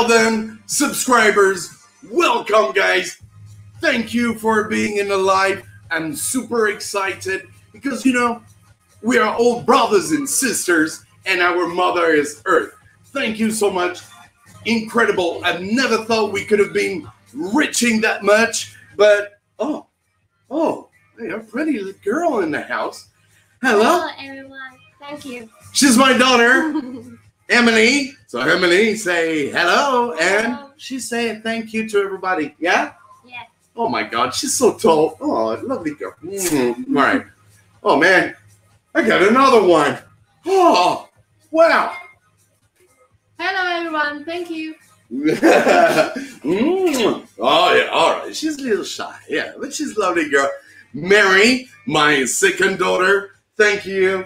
1,000 subscribers. Welcome, guys. Thank you for being in the live. I'm super excited because, you know, we are all brothers and sisters and our mother is Earth. Thank you so much. Incredible. I've never thought we could have been reaching that much, but oh, hey, a pretty little girl in the house. Hello, everyone. Thank you. She's my daughter, Emily. So Emily, say hello, and she's saying thank you to everybody. Yeah? Yeah. Oh my God, she's so tall. Oh, lovely girl. All right. Oh man, I got another one. Oh, wow. Hello, everyone. Thank you. Oh yeah, all right. She's a little shy, yeah, but she's a lovely girl. Mary, my second daughter. Thank you.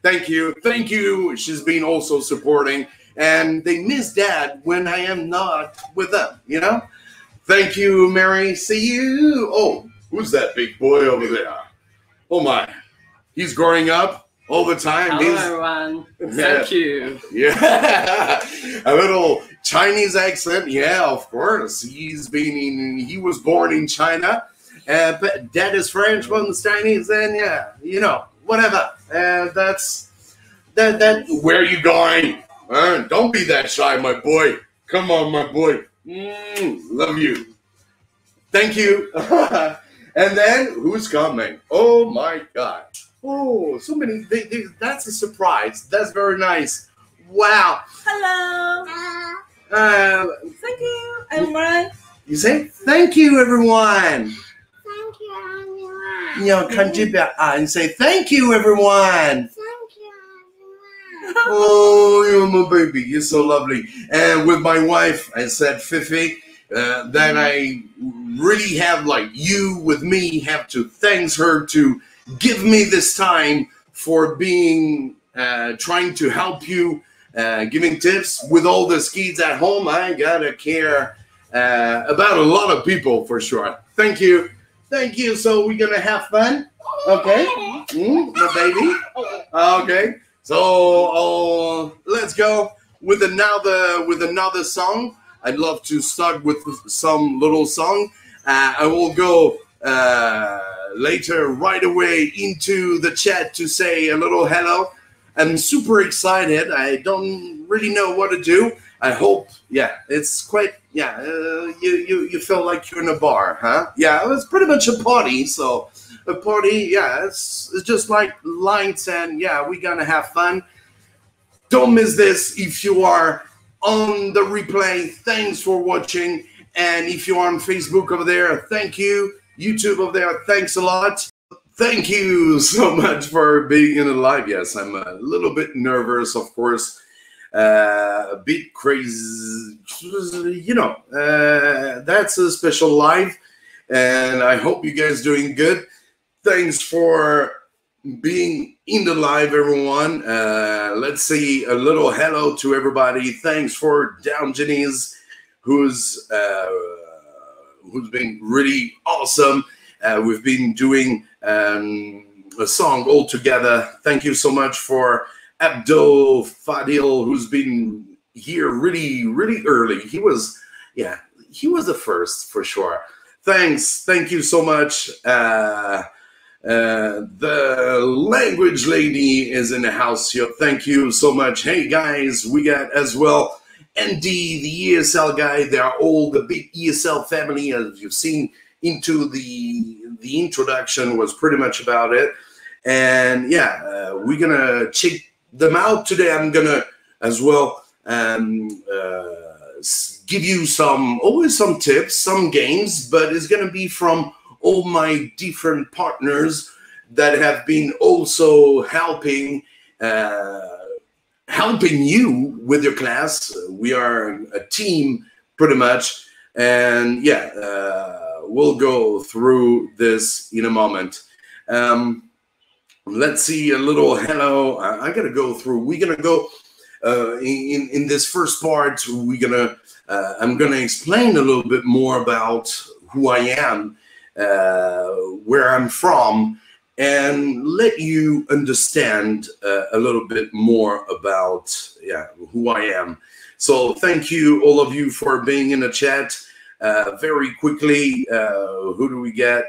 Thank you. Thank you. She's been also supporting. And they miss Dad when I am not with them, you know? Thank you, Mary. See you. Oh, who's that big boy over there? Oh, my. He's growing up all the time. Hello, everyone. Thank you. Yeah. A little Chinese accent. Yeah, of course. He was born in China. But Dad is French, mom's Chinese, and yeah, you know, whatever. That's where are you going? Don't be that shy, my boy. Come on, my boy. Love you. Thank you. And then who's coming? Oh my God. Oh, so many. That's a surprise. That's very nice. Wow. Hello. Thank you, everyone. You say thank you, everyone. Thank you, everyone. And say thank you, everyone. Thank you, everyone. Oh, you're my baby. You're so lovely. And with my wife, I said Fifi. Then I really have, like you with me, have to thank her to give me this time for being, trying to help you, giving tips with all the kids at home. I gotta care about a lot of people for sure. Thank you. Thank you. So we're gonna have fun. Okay. The baby. Okay. So let's go with another song. I'd love to start with some little song. I will go later right away into the chat to say a little hello. I'm super excited. I don't really know what to do. I hope, yeah, it's quite, yeah, you feel like you're in a bar, huh? Yeah, it's pretty much a party. So a party, yeah, it's just like lights and yeah, we're gonna have fun. Don't miss this if you are on the replay. Thanks for watching. And if you're on Facebook over there, thank you. YouTube over there, thanks a lot. Thank you so much for being in the live. Yes, I'm a little bit nervous, of course. A bit crazy, you know, that's a special live. And I hope you guys doing good. Thanks for being in the live, everyone. Let's say a little hello to everybody. Thanks for Diogenes, who's been really awesome. We've been doing a song all together. Thank you so much for Abdul Fadil, who's been here really, really early. He was the first for sure. Thanks. Thank you so much. The language lady is in the house here. Thank you so much. Hey guys, we got as well Andy the ESL Guy. They are all the big ESL family, as you've seen into the introduction was pretty much about it. And yeah, we're gonna check them out today. I'm gonna as well give you always some tips, some games, but it's gonna be from all my different partners that have been also helping you with your class. We are a team pretty much, and yeah, we'll go through this in a moment. Let's see a little hello. I gotta go through. We're gonna go in this first part. I'm gonna explain a little bit more about who I am, where I'm from, and let you understand a little bit more about who I am. So thank you, all of you, for being in the chat. Very quickly, who do we get?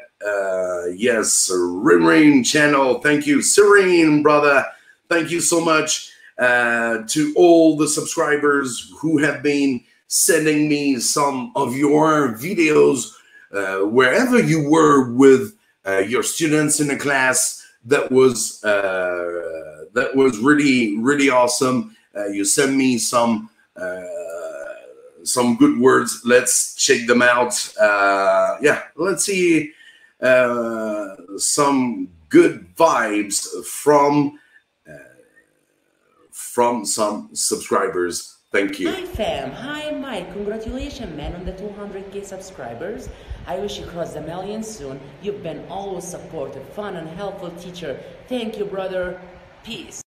Yes, Rin Channel. Thank you, Serene, brother. Thank you so much to all the subscribers who have been sending me some of your videos wherever you were with your students in the class. That was really awesome. You sent me some good words. Let's check them out. Yeah, let's see some good vibes from some subscribers. Thank you. Hi fam, hi Mike, congratulations man on the 200k subscribers. I wish you cross the million soon. You've been always supportive, fun and helpful teacher. Thank you brother, peace.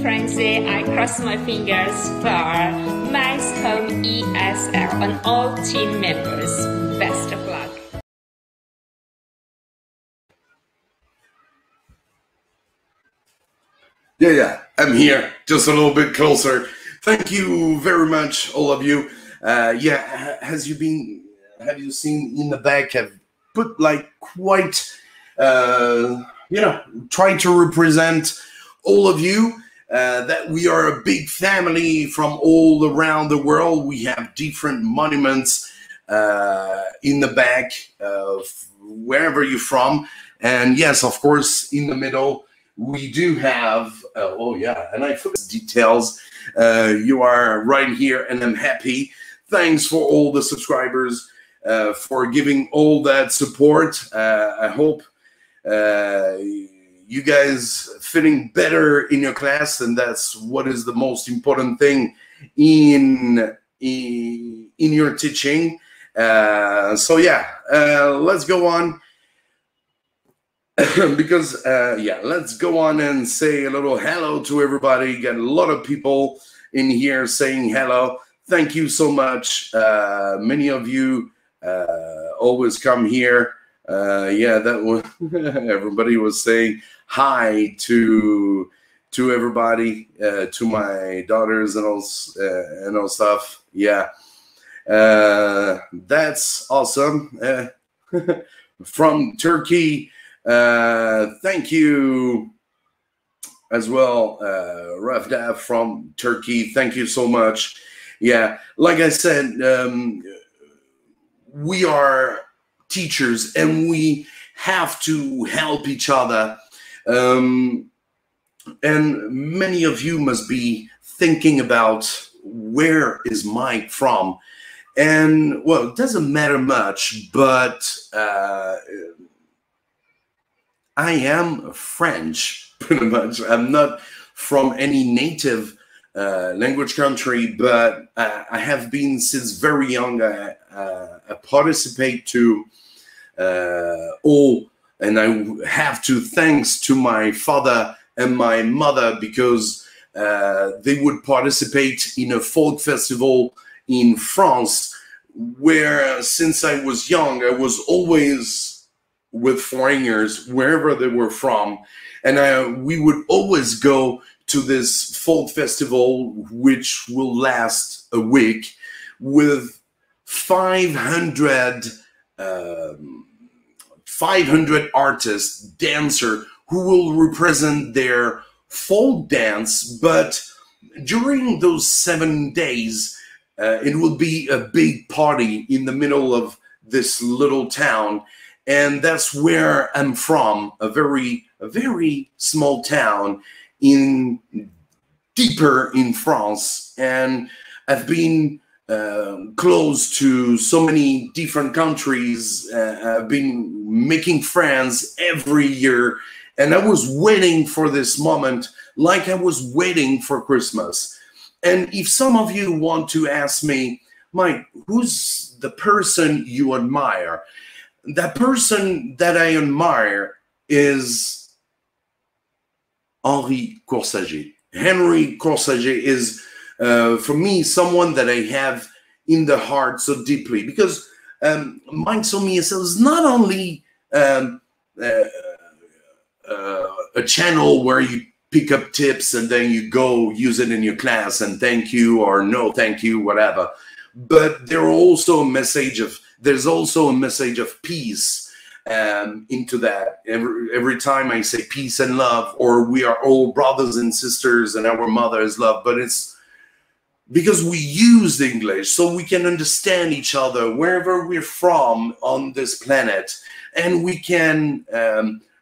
Friends, I cross my fingers for Mikeshomeesl and all team members. Best of luck. Yeah, I'm here, just a little bit closer. Thank you very much, all of you. Yeah, have you seen in the back? I've put like quite, trying to represent all of you. That we are a big family from all around the world. We have different monuments in the back of wherever you're from. And yes, of course, in the middle, we do have, oh yeah, and I forgot details. You are right here and I'm happy. Thanks for all the subscribers for giving all that support. I hope you guys feeling better in your class, and that's what is the most important thing in your teaching. So yeah, let's go on because yeah, let's go on and say a little hello to everybody. Got a lot of people in here saying hello. Thank you so much. Many of you always come here. Yeah, that was everybody was saying hi to everybody, to my daughters and all stuff. Yeah, that's awesome. From Turkey, thank you as well, Rafda from Turkey. Thank you so much. Yeah, like I said, we are teachers and we have to help each other. And many of you must be thinking about, where is Mike from? And well, it doesn't matter much, but I am French, pretty much. I'm not from any native language country, but I have been since very young. I participate to all, and I have to thanks to my father and my mother, because they would participate in a folk festival in France, where since I was young, I was always with foreigners wherever they were from, and we would always go to this folk festival, which will last a week, with 500 artists, dancers, who will represent their folk dance. But during those 7 days, it will be a big party in the middle of this little town. And that's where I'm from, a very small town deeper in France. And I've been close to so many different countries. I've been making friends every year, and I was waiting for this moment like I was waiting for Christmas. And if some of you want to ask me, Mike, who's the person you admire? That person that I admire is Henri Coursaget. Henri Coursaget is, for me, someone that I have in the heart so deeply, because Mikeshomeesl is not only a channel where you pick up tips and then you go use it in your class and thank you or no thank you, whatever. But there's also a message of peace into that. Every time I say peace and love, or we are all brothers and sisters and our mother is love, but it's because we use English so we can understand each other wherever we're from on this planet, and we can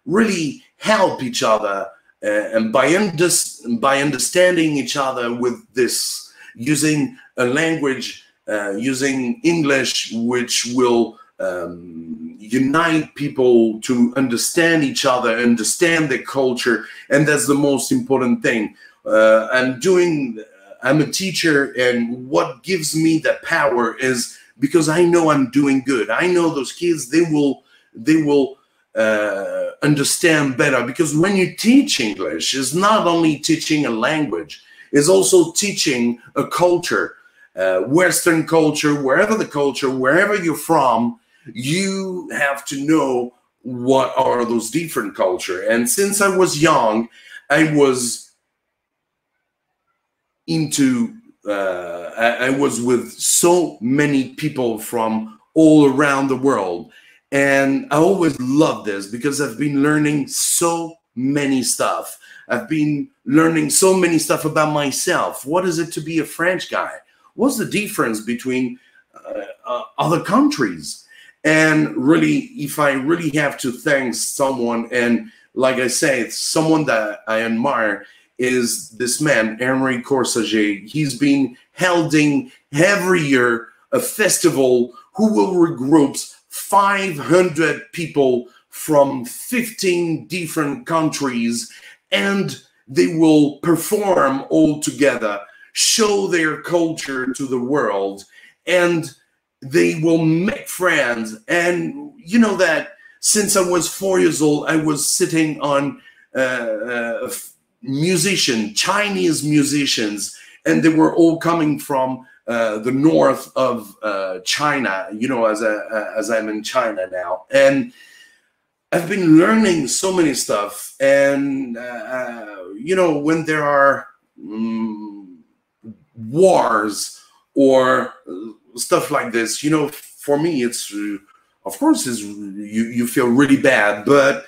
really help each other and by understanding each other with this, using a language, using English, which will unite people to understand each other, understand their culture, and that's the most important thing. I'm a teacher, and what gives me that power is because I know I'm doing good. I know those kids, they will understand better, because when you teach English, it's not only teaching a language, it's also teaching a culture, Western culture, wherever you're from, you have to know what are those different culture. And since I was young, I was I was with so many people from all around the world, and I always love this because I've been learning so many stuff. I've been learning so many stuff about myself. What is it to be a French guy? What's the difference between other countries? And really, if I really have to thank someone, and like I say, someone that I admire, is this man, Henri Coursaget. He's been holding every year a festival who will regroup 500 people from 15 different countries, and they will perform all together, show their culture to the world, and they will make friends. And you know that since I was 4 years old, I was sitting on Chinese musicians, and they were all coming from the north of China, you know, as I'm in China now. And I've been learning so many stuff. And, you know, when there are wars or stuff like this, you know, for me, it's, of course, you feel really bad, but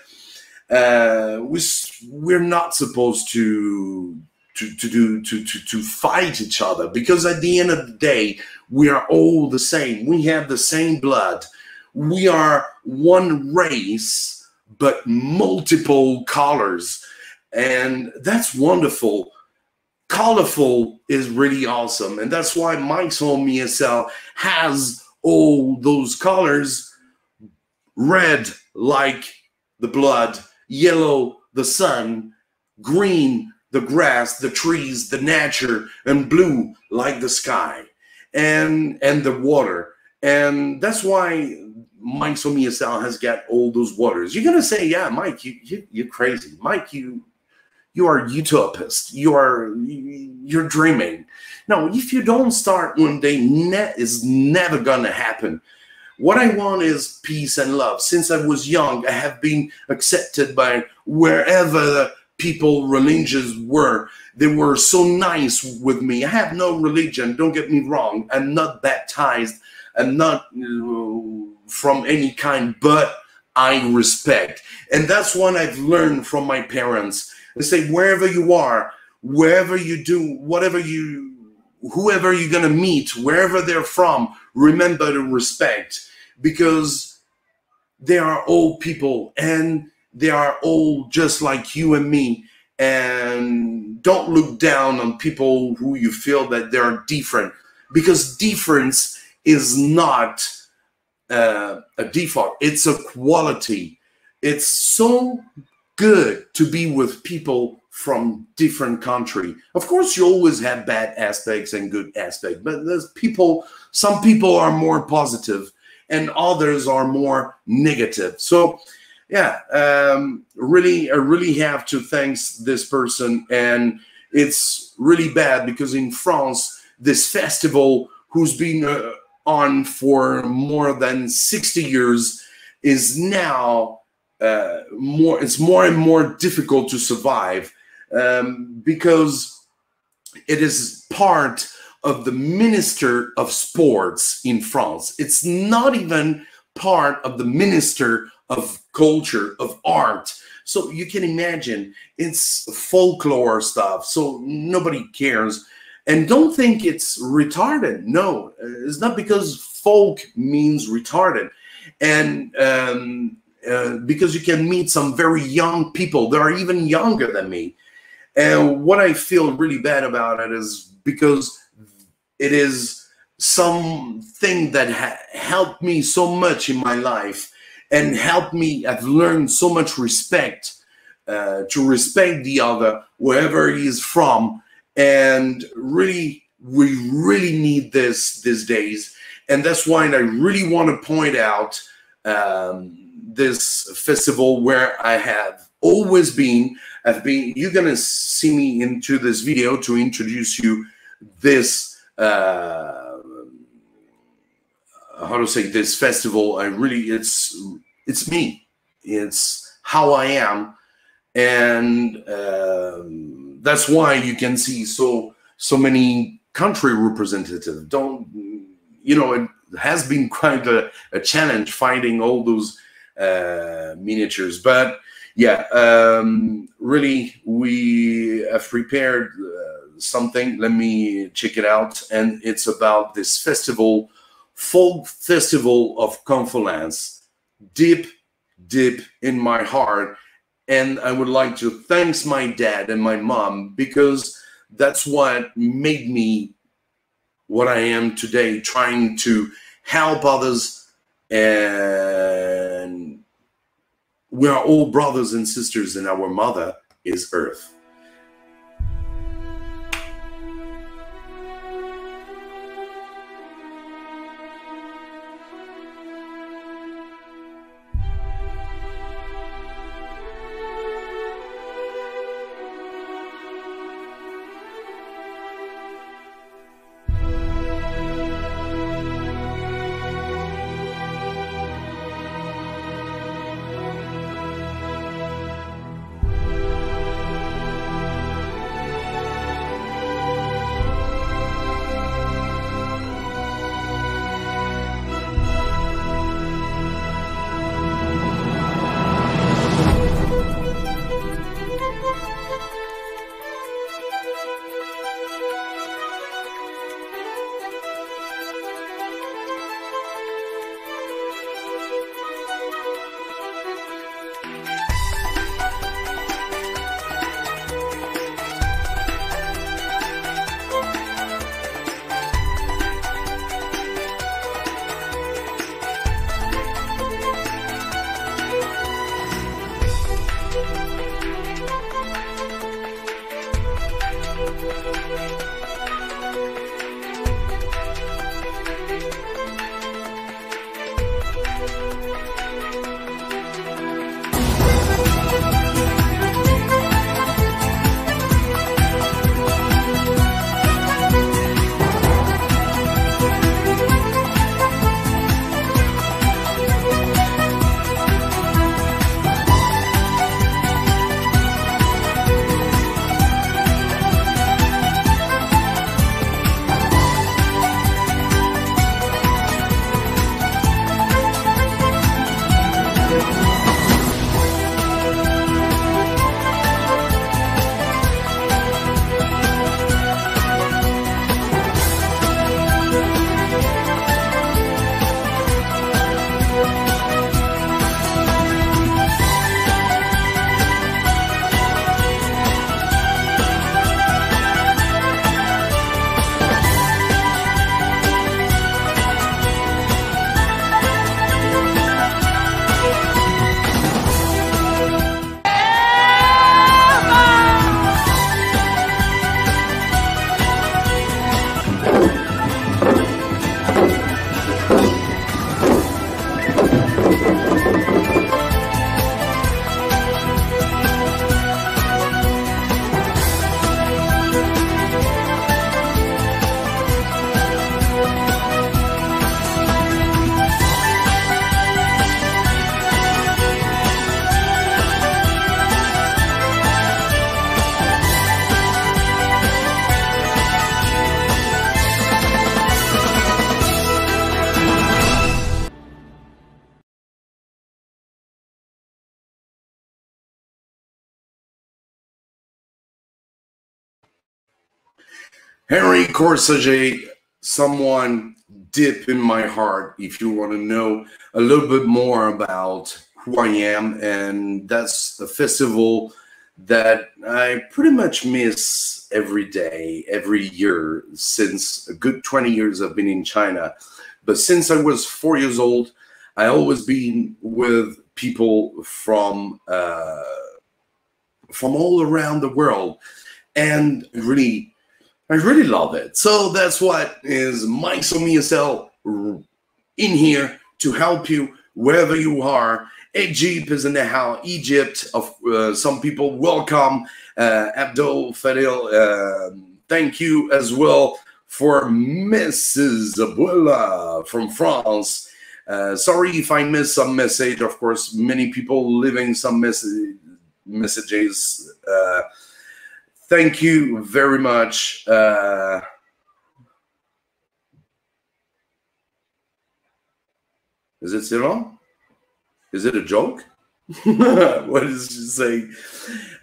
we're not supposed to fight each other, because at the end of the day, we are all the same. We have the same blood. We are one race, but multiple colors, and that's wonderful. Colorful is really awesome, and that's why Mikeshomeesl has all those colors: red like the blood, yellow the sun, green the grass, the trees, the nature, and blue like the sky and the water. And that's why Mikeshomeesl has got all those waters. You're gonna say, yeah, Mike, you're crazy. Mike, you are a utopist. You're dreaming. No, if you don't start one day, is never gonna happen. What I want is peace and love. Since I was young, I have been accepted by wherever people, religions were. They were so nice with me. I have no religion, don't get me wrong. I'm not baptized. I'm not from any kind, but I respect. And that's what I've learned from my parents. They say, wherever you are, wherever you do, whoever you're gonna meet, wherever they're from, remember to respect, because they are all people and they are all just like you and me. And don't look down on people who you feel that they're different, because difference is not a default, it's a quality. It's so good to be with people from different country. Of course, you always have bad aspects and good aspects, but there's people, some people are more positive and others are more negative. So yeah, really, I really have to thank this person. And it's really bad because in France, this festival, who's been on for more than 60 years, is now it's more and more difficult to survive, because it is part of the Minister of Sports in France. It's not even part of the Minister of Culture, of Art. So you can imagine, it's folklore stuff, so nobody cares. And don't think it's retarded. No, it's not because folk means retarded. And because you can meet some very young people that are even younger than me. And what I feel really bad about it is because it is something that helped me so much in my life and helped me. I've learned so much respect, to respect the other, wherever he is from. And really, we really need this these days. And that's why I really want to point out this festival where I have always been. You're gonna see me into this video to introduce you this how to say, this festival. It's me. It's how I am, and that's why you can see so many country representatives. It has been quite a challenge finding all those miniatures, but yeah, really, we have prepared something. Let me check it out. And it's about this festival, folk festival of Confolens, deep in my heart. And I would like to thank my dad and my mom, because that's what made me what I am today, trying to help others. And we are all brothers and sisters, and our mother is Earth. Henri Coursaget, someone deep in my heart, if you want to know a little bit more about who I am. And that's a festival that I pretty much miss every day, every year, since a good 20 years I've been in China. But since I was 4 years old, I always been with people from all around the world, and I really love it. So that's what is Mikeshomeesl in here to help you wherever you are. Egypt is in the house. Egypt, some people welcome. Abdul Fadil, thank you as well for Mrs. Abuela from France. Sorry if I missed some message. Of course, many people leaving some messages. Thank you very much. Is it still on? Is it a joke? What does she say?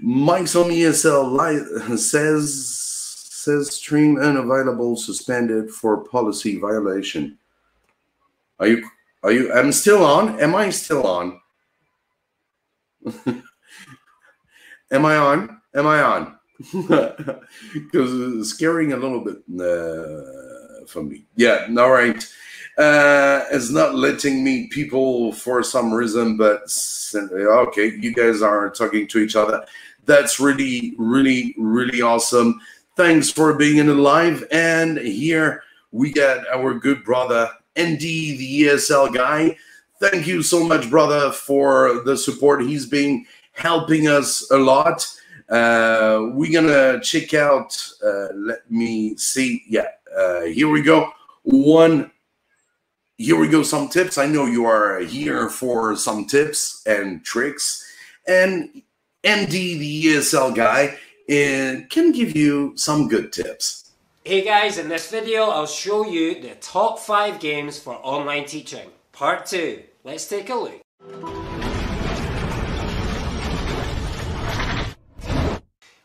Mikeshomeesl says stream unavailable, suspended for policy violation. Are you? I'm still on. Am I still on? Am I on? Am I on? Because it's scaring a little bit for me. Yeah, all right. It's not letting me people for some reason, but okay, you guys are talking to each other. That's really, really, really awesome. Thanks for being in the live. And here we got our good brother, Andy The ESL Guy. Thank you so much, brother, for the support. He's been helping us a lot. We're gonna check out, let me see. Yeah, here we go. Here we go, some tips. I know you are here for some tips and tricks, and Andy The ESL Guy can give you some good tips. Hey guys, in this video I'll show you the top 5 games for online teaching. Part 2. Let's take a look.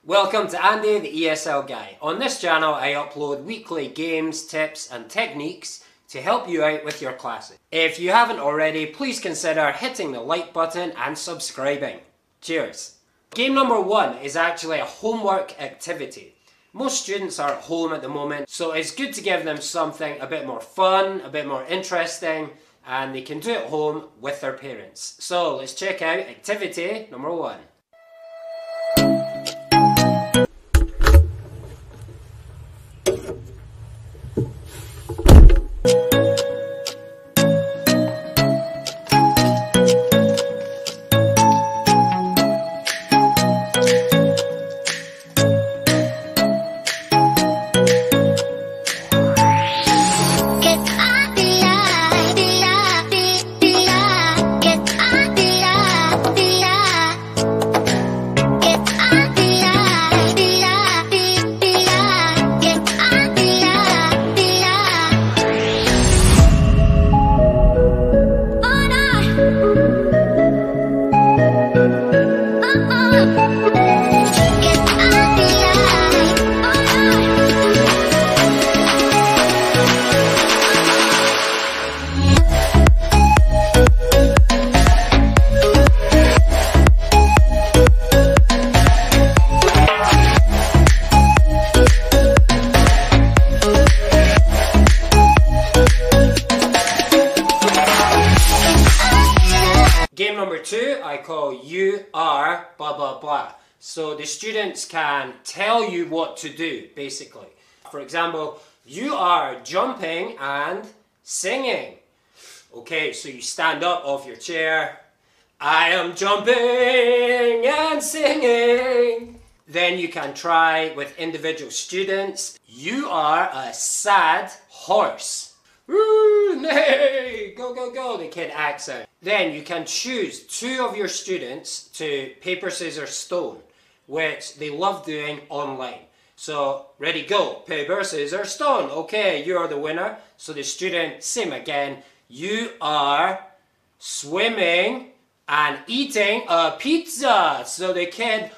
Welcome to Andy The ESL Guy. On this channel I upload weekly games, tips and techniques to help you out with your classes. If you haven't already, please consider hitting the like button and subscribing. Cheers. Game number 1 is actually a homework activity. Most students are at home at the moment, so it's good to give them something a bit more fun, a bit more interesting, and they can do it at home with their parents. So let's check out activity number 1. Game number 2 I call you are blah blah blah. So the students can tell you what to do, basically. For example, you are jumping and singing. Okay, so you stand up off your chair. I am jumping and singing. Then you can try with individual students. You are a sad horse. Ooh, nay, go, go, go, the kid acts out. Then you can choose 2 of your students to paper, scissors, stone, which they love doing online. So, ready, go, paper, scissors, stone. Okay, you are the winner. So the student, same again, you are swimming and eating a pizza. So the kid,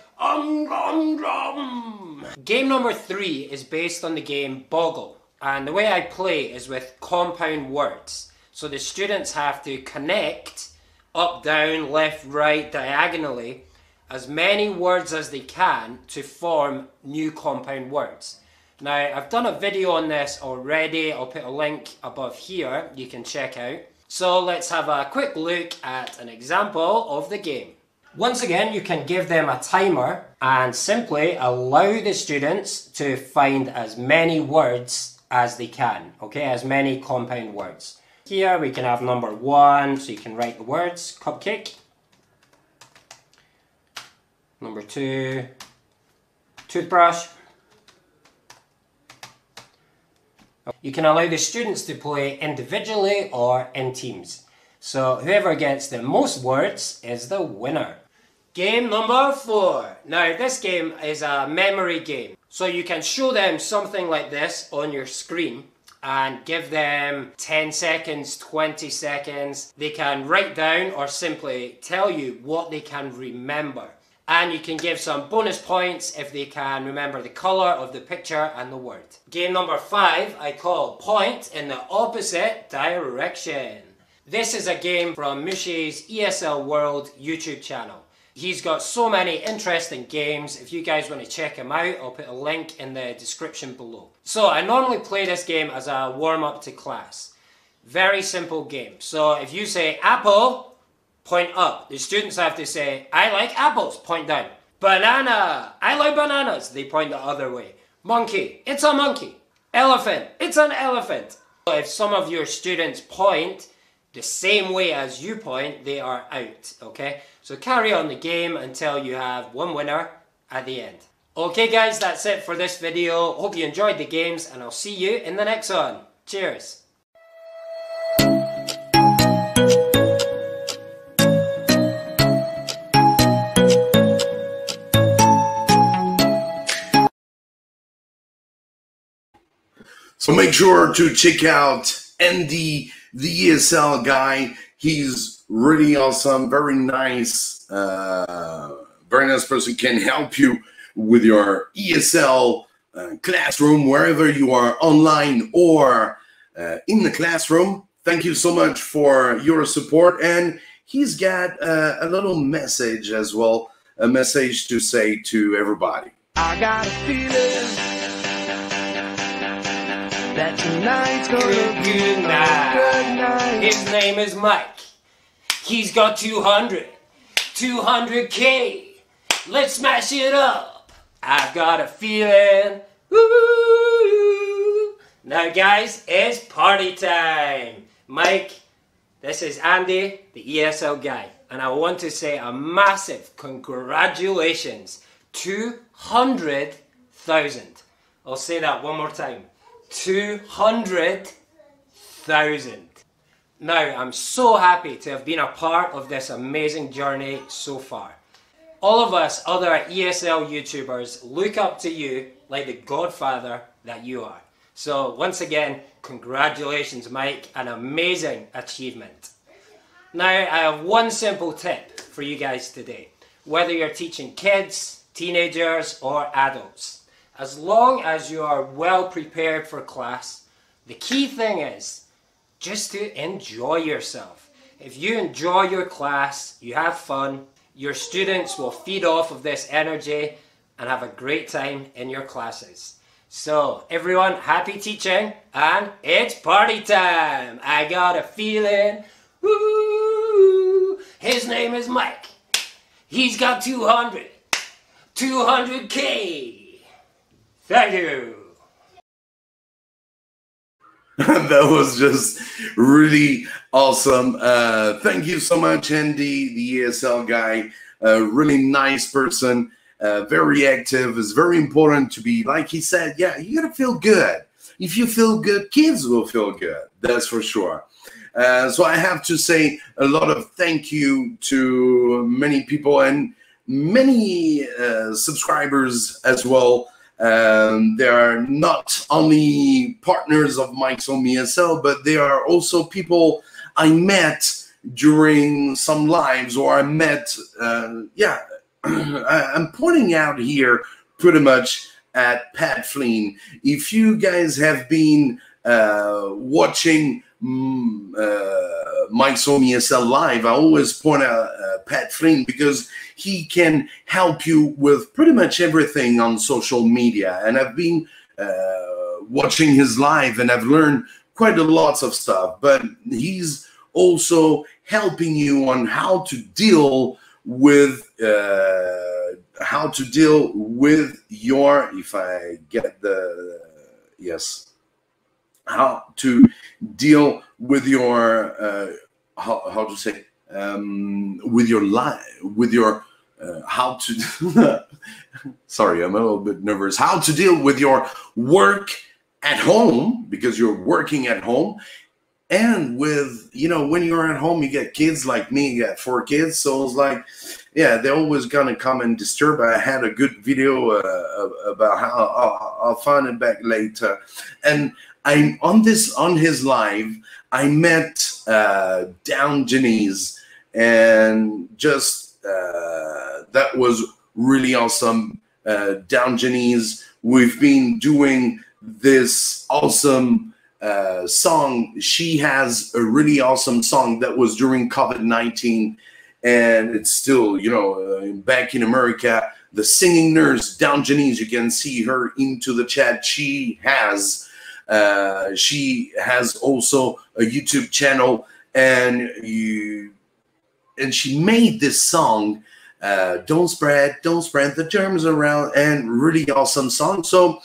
Game number 3 is based on the game Boggle, and the way I play is with compound words. So the students have to connect up, down, left, right, diagonally as many words as they can to form new compound words. Now, I've done a video on this already. I'll put a link above here you can check out. So let's have a quick look at an example of the game. Once again, you can give them a timer and simply allow the students to find as many words as they can, okay, as many compound words. Here we can have number 1, so you can write the words, cupcake. Number 2, toothbrush. You can allow the students to play individually or in teams. So whoever gets the most words is the winner. Game number 4. Now this game is a memory game. So you can show them something like this on your screen and give them 10 seconds, 20 seconds. They can write down or simply tell you what they can remember. And you can give some bonus points if they can remember the colour of the picture and the word. Game number 5 I call Point in the Opposite Direction. This is a game from MUXI's ESL World YouTube channel. He's got so many interesting games. If you guys want to check him out, I'll put a link in the description below. So I normally play this game as a warm-up to class. Very simple game. So if you say apple, point up. The students have to say, I like apples, point down. Banana, I like bananas. They point the other way. Monkey, it's a monkey. Elephant, it's an elephant. So if some of your students point the same way as you point, they are out, okay? So carry on the game until you have one winner at the end. Okay guys, that's it for this video. Hope you enjoyed the games and I'll see you in the next one. Cheers. So make sure to check out Andy The ESL Guy. He's really awesome, very nice person, can help you with your ESL classroom, wherever you are, online or in the classroom. Thank you so much for your support. And he's got a little message as well, a message to say to everybody. I got a feeling that tonight's gonna be a good night. His name is Mike. He's got 200K. Let's smash it up. I've got a feeling. Woo. Now guys, it's party time. Mike, this is Andy, the ESL guy. And I want to say a massive congratulations. 200,000. I'll say that one more time. 200,000. Now, I'm so happy to have been a part of this amazing journey so far. All of us other ESL YouTubers look up to you like the godfather that you are. So once again, congratulations Mike, an amazing achievement. Now, I have one simple tip for you guys today. Whether you're teaching kids, teenagers or adults, as long as you are well prepared for class, the key thing is just to enjoy yourself. If you enjoy your class, you have fun, your students will feed off of this energy and have a great time in your classes. So everyone, happy teaching and it's party time. I got a feeling. Woo! His name is Mike. He's got 200K. Thank you. That was just really awesome. Thank you so much, Andy, the ESL guy. Really nice person, very active. It's very important to be, like he said, yeah, you gotta feel good. If you feel good, kids will feel good. That's for sure. So I have to say a lot of thank you to many people and many subscribers as well. They are not only partners of Mikeshomeesl, but they are also people I met during some lives, or I met, I'm pointing out here pretty much at Pat Flynn. If you guys have been watching Mikeshomeesl live, I always point out Pat Flynn because he can help you with pretty much everything on social media. And I've been watching his live and I've learned quite a lot of stuff, but he's also helping you on how to deal with your, if I get the, yes, how to deal with your how to say with your life, with your how to sorry, I'm a little bit nervous. How to deal with your work at home, because you're working at home, and with, you know, when you're at home, you get kids like me, you got 4 kids, so it's like, yeah, they're always gonna come and disturb. I had a good video about how I'll find it back later. And I'm on his live, I met Down Janice, and just that was really awesome. Down Janice, we've been doing this awesome song. She has a really awesome song that was during COVID-19, and it's still, you know, back in America. The singing nurse, Down Janice, you can see her into the chat. She has also a YouTube channel, and she made this song, don't spread the germs around, and really awesome song. So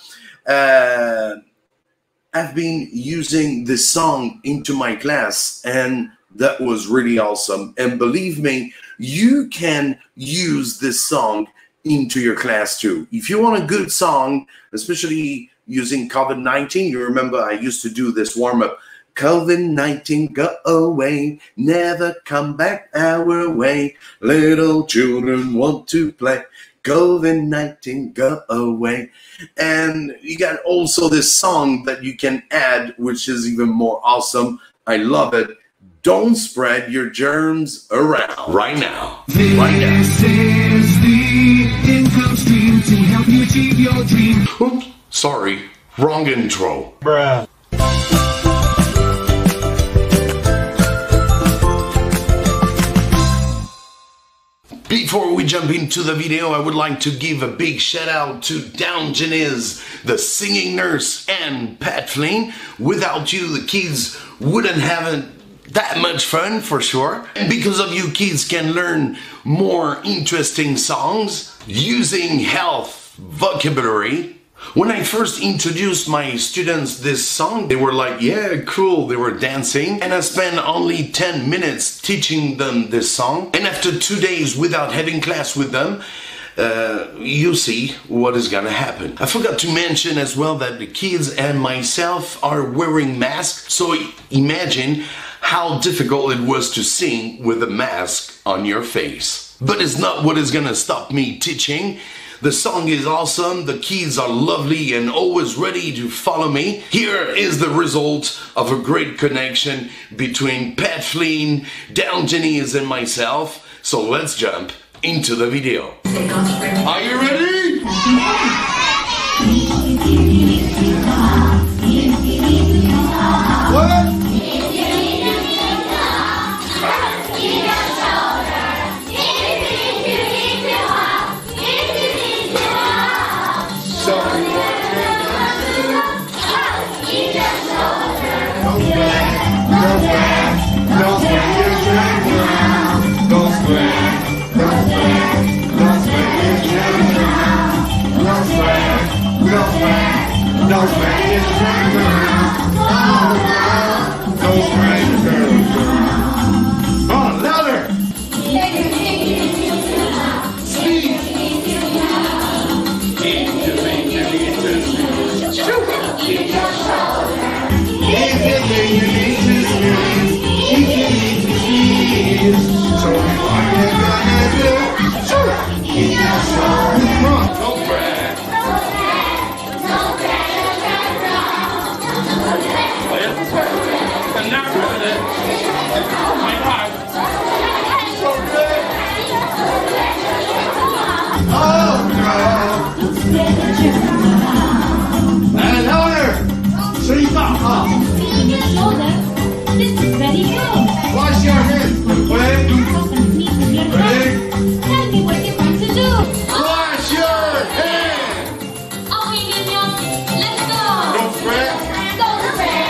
I've been using this song into my class, and that was really awesome. And believe me, you can use this song into your class too. If you want a good song, especially using COVID-19, you remember I used to do this warm-up. COVID-19, go away, never come back our way. Little children want to play. COVID-19, go away. And you got also this song that you can add, which is even more awesome. I love it. Don't spread your germs around. Right now. This is the income stream to help you achieve your dream. Oops, sorry, wrong intro. Bruh. Before we jump into the video, I would like to give a big shout out to Down Janice, the singing nurse, and Pat Flynn. Without you, the kids wouldn't have that much fun, for sure. And because of you, kids can learn more interesting songs using health vocabulary. When I first introduced my students this song, they were like, yeah, cool, they were dancing. And I spent only 10 minutes teaching them this song. And after 2 days without having class with them, you see what is gonna happen. I forgot to mention as well that the kids and myself are wearing masks. So imagine how difficult it was to sing with a mask on your face. But it's not what is gonna stop me teaching. The song is awesome, the kids are lovely and always ready to follow me. Here is the result of a great connection between Pat Flynn, Down Janice, and myself. So let's jump into the video. Are you ready? What? And louder. 声音大啊 This is very good. Wash your hands. Ready? Ready? Tell me what you want to do. Wash your hands. Okay, Minion. Let's go. Don't sweat. Don't sweat.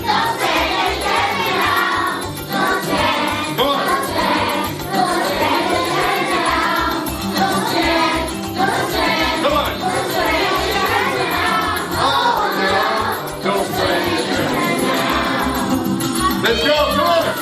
Don't sweat. Turn around. Don't sweat. Come on. Don't sweat. Don't sweat. Turn around. Don't sweat. Don't sweat. Come on. Don't sweat. Turn around. Oh no. Don't sweat. Let's go. Come on. Don't sweat.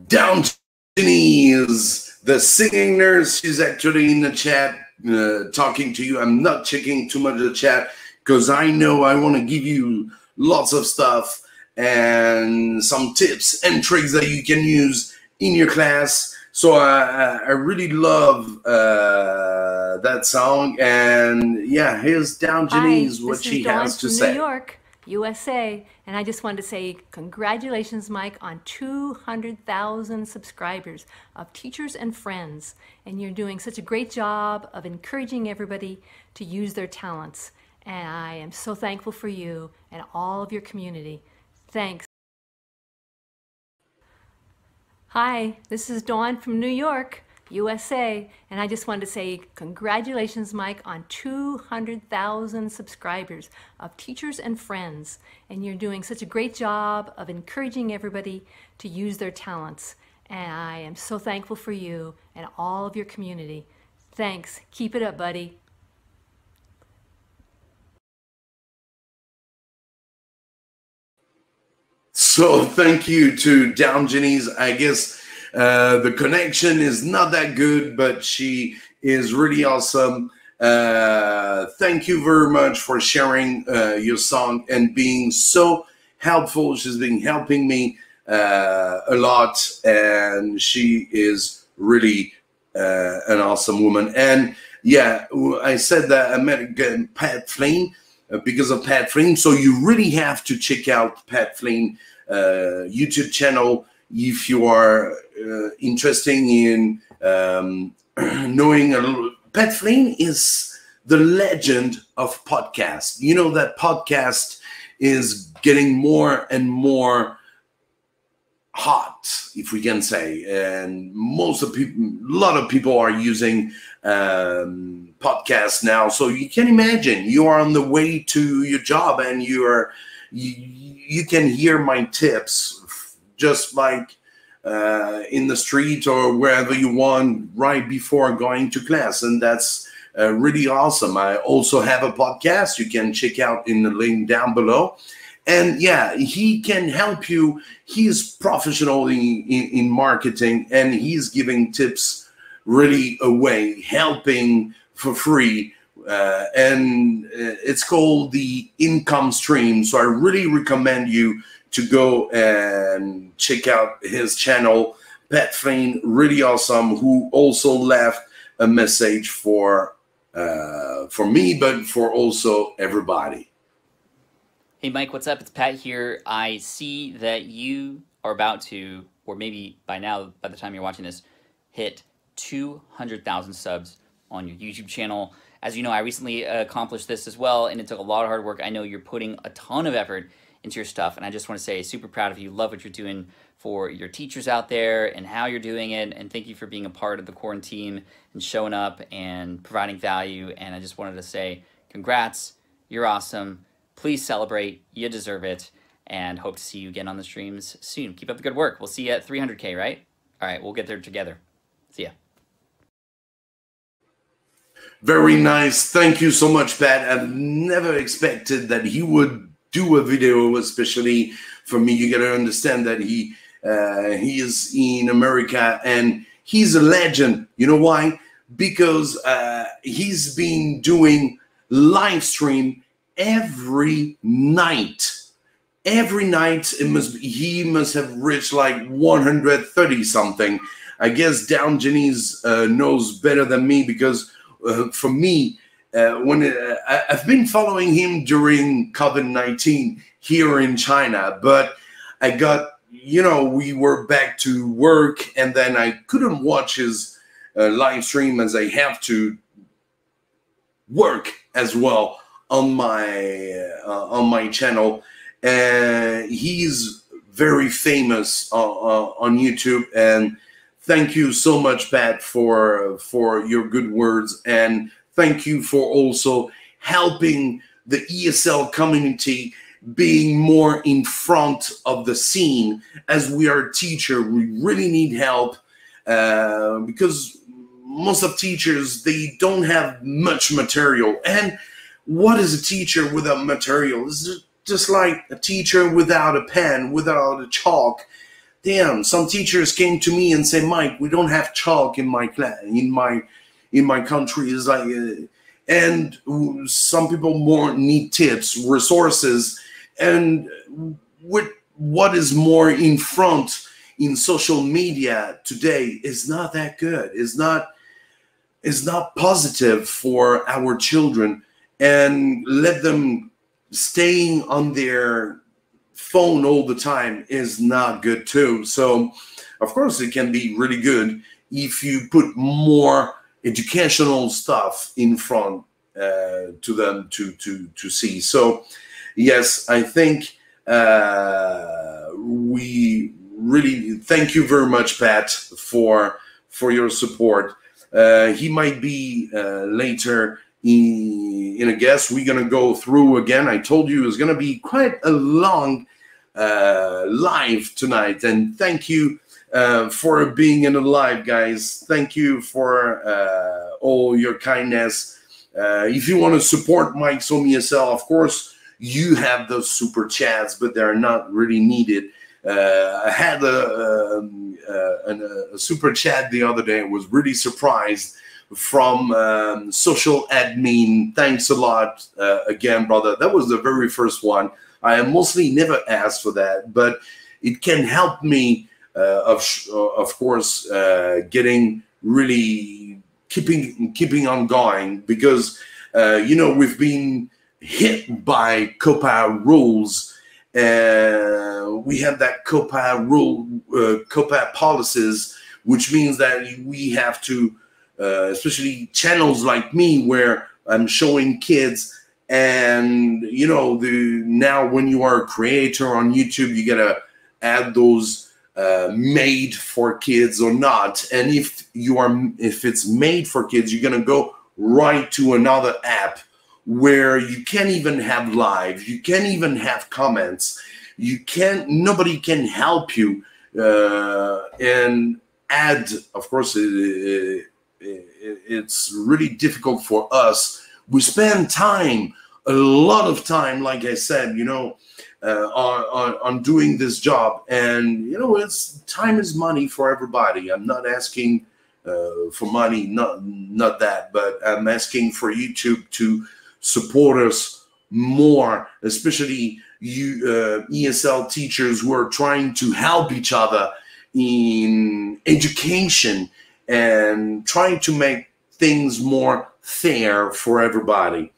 Down Denise, the singing nurse. She's actually in the chat talking to you. I'm not checking too much of the chat because I know I want to give you lots of stuff and some tips and tricks that you can use in your class. So I really love that song. And yeah, here's Down Denise, what she has to say. New York, USA, and I just wanted to say congratulations, Mike, on 200,000 subscribers of teachers and friends, and you're doing such a great job of encouraging everybody to use their talents, and I am so thankful for you and all of your community. Thanks. Hi, this is Dawn from New York, USA, and I just wanted to say congratulations, Mike, on 200,000 subscribers of teachers and friends, and you're doing such a great job of encouraging everybody to use their talents, and I am so thankful for you and all of your community. Thanks. Keep it up, buddy. So thank you to Down Jenny's. I guess the connection is not that good, but she is really awesome. Thank you very much for sharing your song and being so helpful. She's been helping me a lot, and she is really an awesome woman. And yeah, I said that I met Pat Flynn because of Pat Flynn. So you really have to check out Pat Flynn YouTube channel if you are interested in knowing a little. Pat Flynn is the legend of podcast. You know that podcast is getting more and more hot, if we can say, and most of people, a lot of people are using podcasts now. So you can imagine you are on the way to your job and you can hear my tips just like in the street or wherever you want right before going to class, and that's really awesome. I also have a podcast you can check out in the link down below. And yeah, he can help you. He's professional in marketing, and he's giving tips really away, helping for free. And it's called the Income Stream. So I really recommend you to go and check out his channel. Pat Flynn, really awesome, who also left a message for me, but for also everybody. Hey Mike, what's up? It's Pat here. I see that you are about to, or maybe by now, by the time you're watching this, hit 200,000 subs on your YouTube channel. As you know, I recently accomplished this as well, and it took a lot of hard work. I know you're putting a ton of effort into your stuff, and I just want to say super proud of you. Love what you're doing for your teachers out there and how you're doing it, and thank you for being a part of the quarantine and showing up and providing value. And I just wanted to say congrats, you're awesome. Please celebrate, you deserve it, and hope to see you again on the streams soon. Keep up the good work. We'll see you at 300K, right? All right, we'll get there together. See ya. Very nice. Thank you so much, Pat. I've never expected that he would do a video, especially for me. You got to understand that he is in America, and he's a legend. You know why? Because he's been doing live stream every night. Every night, he must have reached like 130 something. I guess Down Janice knows better than me, because for me, I've been following him during COVID-19 here in China, but I got, we were back to work, and then I couldn't watch his live stream, as I have to work as well on my channel. He's very famous on YouTube, and thank you so much, Pat, for your good words, and thank you for also helping the ESL community being more in front of the scene. As we are a teacher, we really need help, because most of teachers, they don't have much material. And what is a teacher without material? It's just like a teacher without a pen, without a chalk. Damn, some teachers came to me and say, Mike, we don't have chalk in my class, in my country. It's like, and some people more need tips, resources, and with what is more in front in social media today is not that good. It's not positive for our children, and let them staying on their phone all the time is not good too. So of course it can be really good if you put more educational stuff in front to them to see. So yes, I think we really thank you very much, Pat, for your support. He might be later in a guest. We're gonna go through again. I told you it's gonna be quite a long live tonight, and thank you for being in the live, guys. Thank you for all your kindness. If you want to support Mikeshomeesl, of course you have those super chats, but they're not really needed. I had a super chat the other day. I was really surprised from social admin. Thanks a lot again, brother. That was the very first one. I mostly never asked for that, but it can help me, of course, getting really keeping on going, because we've been hit by COPA rules. We have that COPA rule, COPA policies, which means that we have to, especially channels like me, where I'm showing kids. And now when you are a creator on YouTube, you gotta add those made for kids or not. And if it's made for kids, you're gonna go right to another app where you can't even have live, you can't even have comments, nobody can help you and add. Of course, it's really difficult for us. We spend time, a lot of time, like I said, on doing this job, and time is money for everybody. I'm not asking for money, not that, but I'm asking for YouTube to support us more, especially you ESL teachers who are trying to help each other in education and trying to make things more fair for everybody.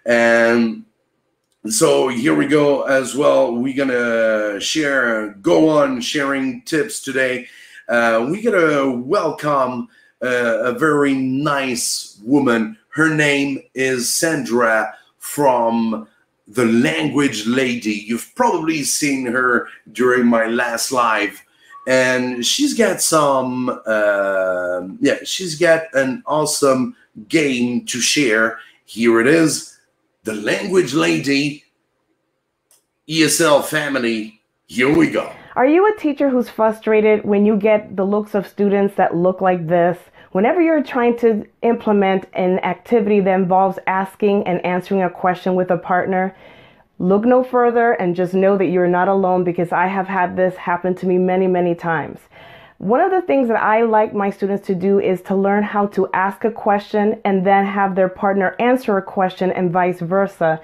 And so here we go as well. We're gonna go on sharing tips today. We're gonna welcome a very nice woman. Her name is Sandra from The Language Lady. You've probably seen her during my last live, and she's got some she's got an awesome game to share. Here it is. The Language Lady, ESL family, here we go. Are you a teacher who's frustrated when you get the looks of students that look like this? Whenever you're trying to implement an activity that involves asking and answering a question with a partner, look no further and just know that you're not alone, because I have had this happen to me many, many times. One of the things that I like my students to do is to learn how to ask a question and then have their partner answer a question and vice versa.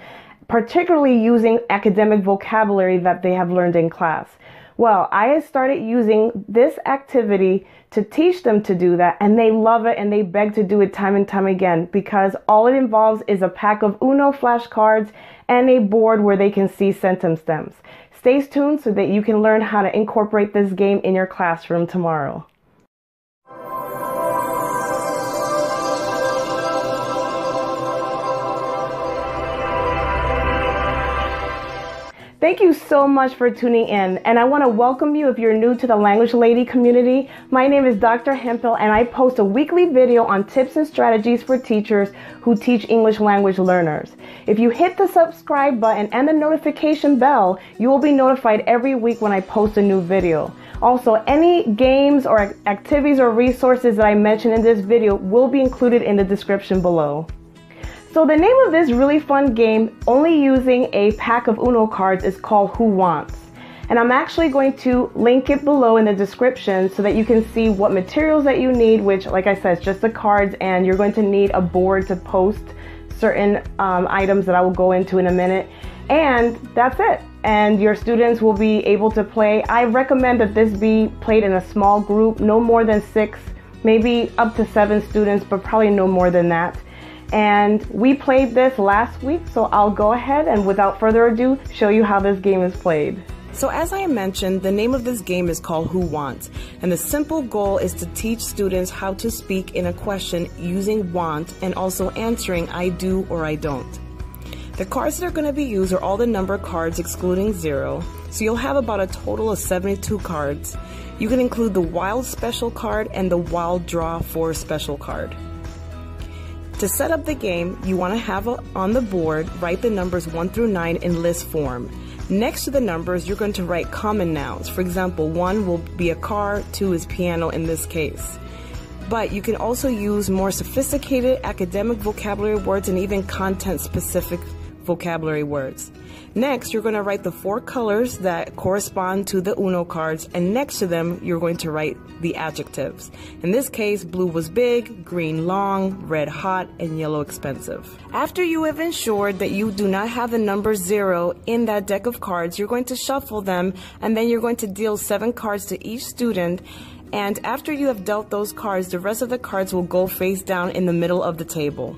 particularly using academic vocabulary that they have learned in class. Well, I started using this activity to teach them to do that, and they love it and they beg to do it time and time again because all it involves is a pack of Uno flashcards and a board where they can see sentence stems. Stay tuned so that you can learn how to incorporate this game in your classroom tomorrow. Thank you so much for tuning in, and I want to welcome you if you're new to the Language Lady community. My name is Dr. Hemphill, and I post a weekly video on tips and strategies for teachers who teach English language learners. If you hit the subscribe button and the notification bell, you will be notified every week when I post a new video. Also, any games or activities or resources that I mention in this video will be included in the description below. So the name of this really fun game, only using a pack of Uno cards, is called Who Wants? And I'm actually going to link it below in the description so that you can see what materials that you need, which, like I said, is just the cards, and you're going to need a board to post certain items that I will go into in a minute. And that's it. And your students will be able to play. I recommend that this be played in a small group, no more than 6, maybe up to 7 students, but probably no more than that. And we played this last week, so I'll go ahead and without further ado, show you how this game is played. So as I mentioned, the name of this game is called Who Wants? And the simple goal is to teach students how to speak in a question using want and also answering I do or I don't. The cards that are going to be used are all the number cards excluding 0. So you'll have about a total of 72 cards. You can include the wild special card and the wild draw 4 special card. To set up the game, you want to have on the board, write the numbers 1 through 9 in list form. Next to the numbers, you're going to write common nouns. For example, 1 will be a car, 2 is piano in this case. But you can also use more sophisticated academic vocabulary words and even content-specific vocabulary words. Next, you're going to write the 4 colors that correspond to the Uno cards, and next to them, you're going to write the adjectives. In this case, blue was big, green long, red hot, and yellow expensive. After you have ensured that you do not have the number 0 in that deck of cards, you're going to shuffle them, and then you're going to deal 7 cards to each student. And after you have dealt those cards, the rest of the cards will go face down in the middle of the table.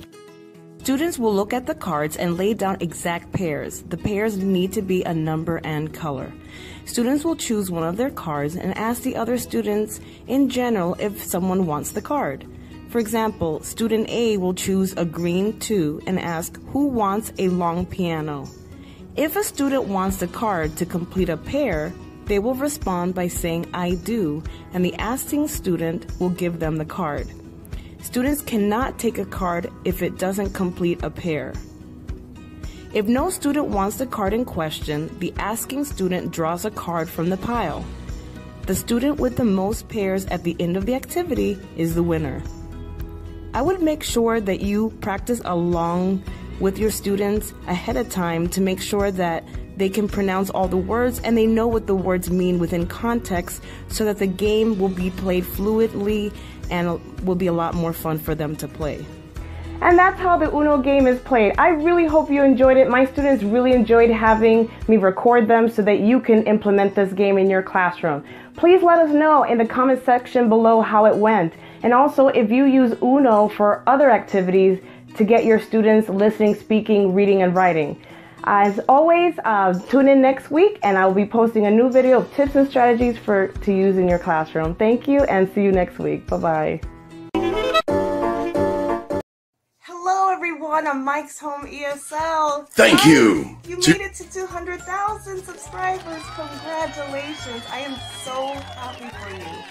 Students will look at the cards and lay down exact pairs. The pairs need to be a number and color. Students will choose one of their cards and ask the other students in general if someone wants the card. For example, student A will choose a green 2 and ask who wants a long piano. If a student wants the card to complete a pair, they will respond by saying I do, and the asking student will give them the card. Students cannot take a card if it doesn't complete a pair. If no student wants the card in question, the asking student draws a card from the pile. The student with the most pairs at the end of the activity is the winner. I would make sure that you practice along with your students ahead of time to make sure that they can pronounce all the words and they know what the words mean within context so that the game will be played fluidly and will be a lot more fun for them to play. And that's how the Uno game is played. I really hope you enjoyed it. My students really enjoyed having me record them so that you can implement this game in your classroom. Please let us know in the comment section below how it went. And also if you use Uno for other activities to get your students listening, speaking, reading, and writing. As always, tune in next week and I will be posting a new video of tips and strategies to use in your classroom. Thank you and see you next week. Bye-bye. Hello everyone, I'm Mikeshomeesl ESL. Thank you. You made it to 200,000 subscribers. Congratulations. I am so happy for you.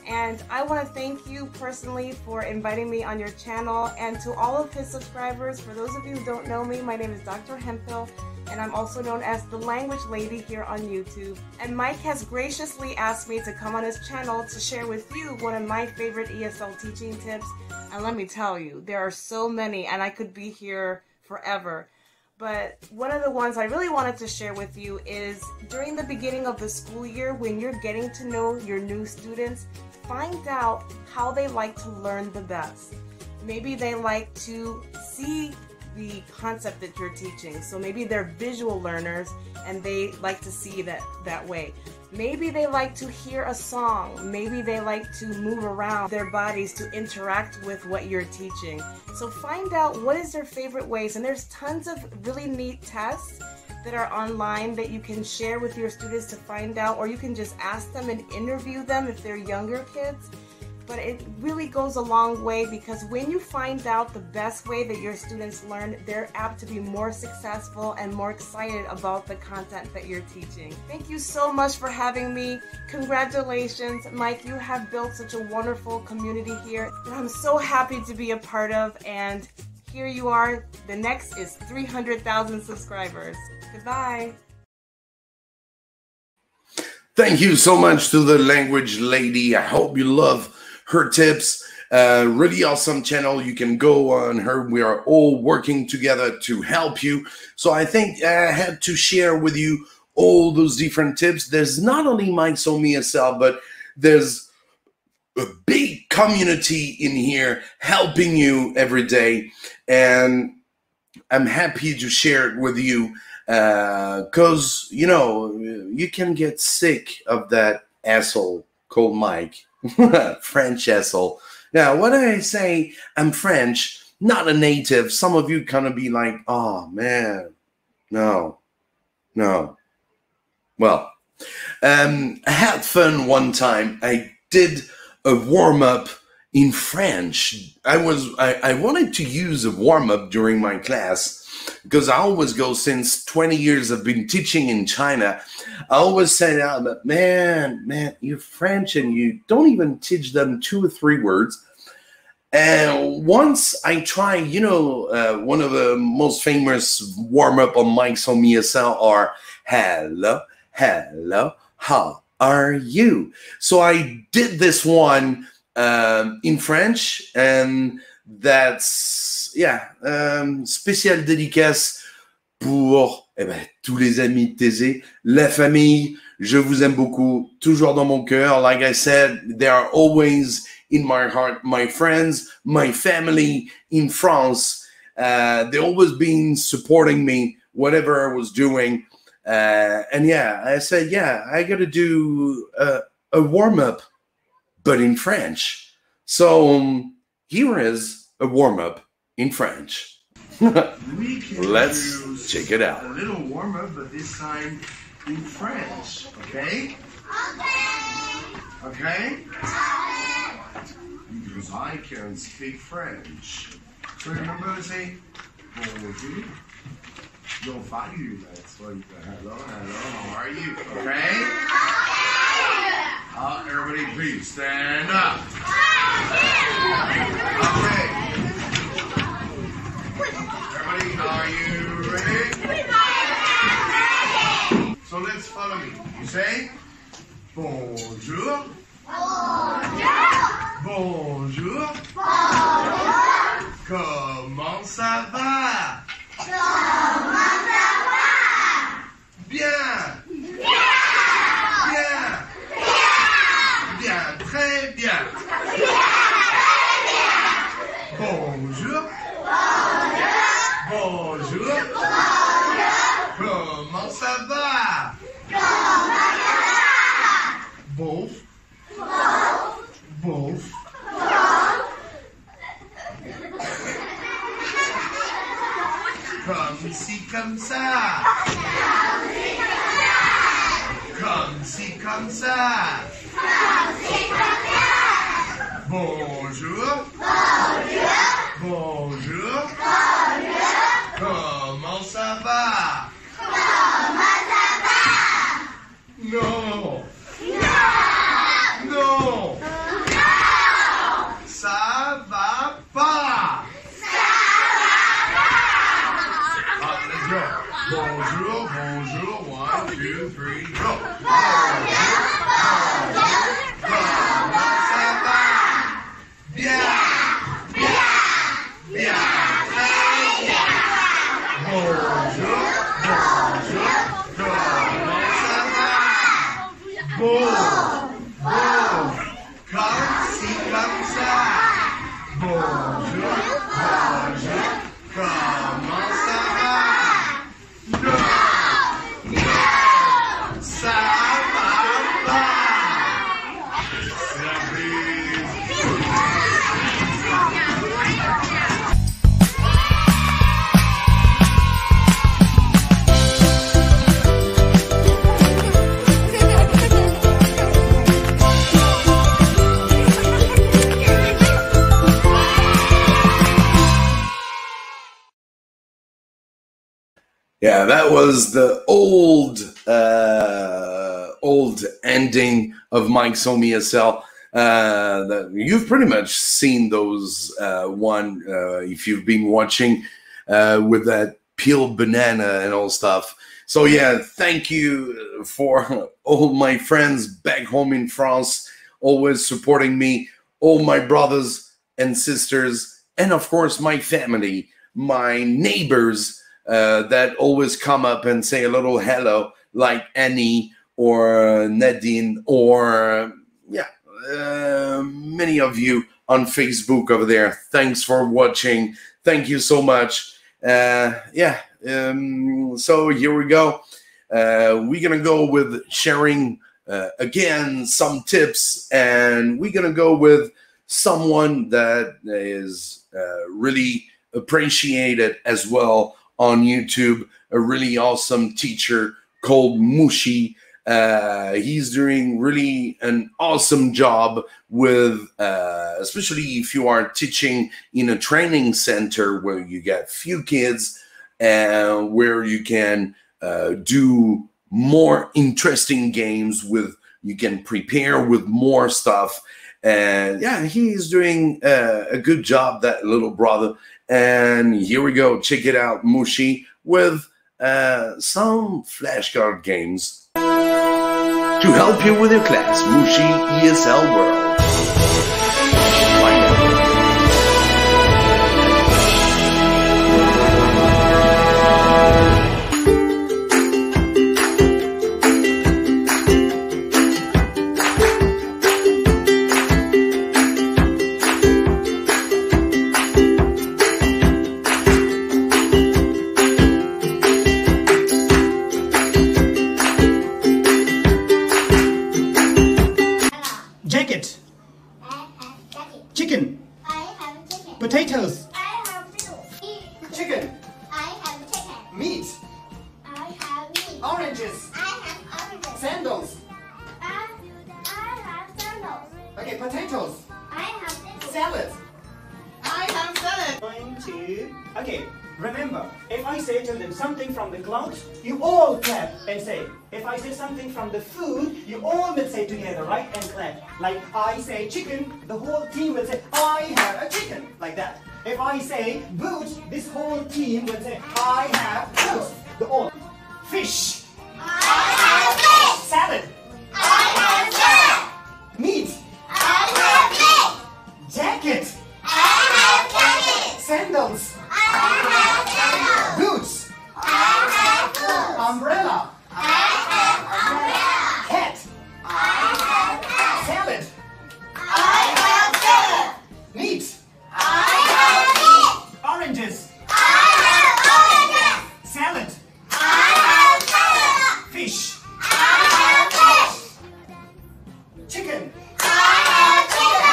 And I want to thank you personally for inviting me on your channel, and to all of his subscribers. For those of you who don't know me, my name is Dr. Hemphill, and I'm also known as the Language Lady here on YouTube. And Mike has graciously asked me to come on his channel to share with you one of my favorite ESL teaching tips. And let me tell you, there are so many, and I could be here forever. But one of the ones I really wanted to share with you is during the beginning of the school year, when you're getting to know your new students, find out how they like to learn the best. Maybe they like to see the concept that you're teaching. So maybe they're visual learners and they like to see that way. Maybe they like to hear a song. Maybe they like to move around their bodies to interact with what you're teaching. So find out what is their favorite ways, and there's tons of really neat tests that are online that you can share with your students to find out, or you can just ask them and interview them if they're younger kids. But it really goes a long way, because when you find out the best way that your students learn, they're apt to be more successful and more excited about the content that you're teaching. Thank you so much for having me. Congratulations, Mike. You have built such a wonderful community here that I'm so happy to be a part of. And here you are. The next is 300,000 subscribers. Goodbye. Thank you so much to the language lady. I hope you love her tips. Really awesome channel. You can go on her. We are all working together to help you. So I think I had to share with you all those different tips. There's not only Mikeshomeesl, but there's a big community in here helping you every day. And I'm happy to share it with you because, you know, you can get sick of that asshole called Mike. French asshole. Now, when I say I'm French, not a native, some of you kind of be like, oh, man, no. Well, I had fun one time. I did a warm-up in French. I wanted to use a warm-up during my class because I always go, since 20 years I've been teaching in China, I always say, man, you're French and you don't even teach them 2 or 3 words. And once I try, you know, one of the most famous warm-up on Mikeshomeesl are, hello, how are you? So I did this one in French, and that's, yeah, spécial dédicace pour tous les amis de TAIZE, la famille. Je vous aime beaucoup, toujours dans mon cœur. Like I said, they are always in my heart. My friends, my family in France, they always been supporting me, whatever I was doing. And yeah, I said, yeah, I got to do a warm-up, but in French. So here is a warm-up in French. Let's check it out. A little warm-up, but this time in French, okay? Okay? Because I can speak French. So remember to say, bonjour. Don't fight you, that's what, hello, how are you? Okay? Everybody please stand up. Okay. Everybody, are you ready? So let's follow me. You say, bonjour. Bonjour. Comment ça va? Bien. Très bien. Bonjour. Bonjour. Comment ça va? Bof. Comme ci, comme ça. Comme ci, comme ça. Bonjour. Bonjour. Comment ça va? Non. Ça va pas. Let's go. Bonjour. 1, 2, 3, go. Comment ça va? Bien. Très bien. Bonjour. Comment ça va? Bon. Comme ci, comme ça. Bonjour. Comment Yeah, that was the old ending of Mikeshomeesl. You've pretty much seen those one if you've been watching with that peeled banana and all stuff. So yeah, thank you for all my friends back home in France, always supporting me, all my brothers and sisters, and of course my family, my neighbors that always come up and say a little hello, like Annie or Nadine or many of you on Facebook over there. Thanks for watching. Thank you so much. So here we go. We're gonna go with sharing again some tips, and we're gonna go with someone that is really appreciated as well on YouTube, a really awesome teacher called MUXI. He's doing really an awesome job with, especially if you are teaching in a training center where you get few kids and where you can do more interesting games with, you can prepare with more stuff. And yeah, he's doing a good job, that little brother. And here we go. Check it out, MUXI, with some flashcard games to help you with your class. MUXI ESL World. Jacket. Chicken. Potatoes. Chicken. Meat. Oranges. Sandals. Okay, potatoes. Salad. I have salad. 1, 2. Okay, remember, if I say to them something from the clouds, you all clap and say. If I say something from the food, you all will say together, right? And clap. Like I say chicken, the whole team will say, I have a chicken. Like that. If I say boots, this whole team will say, I have boots. The all. Fish. I have fish. Salad. I have salad. Meat. I have meat. Jacket. I have jacket. Sandals. I have sandals. Boots. I have boots. Umbrella. I have umbrella. Hat. I have hat. Salad. I have salad. Meat. I have meat. Oranges. I have oranges. Salad. I have salad. Fish. I have fish. Chicken. I have chicken.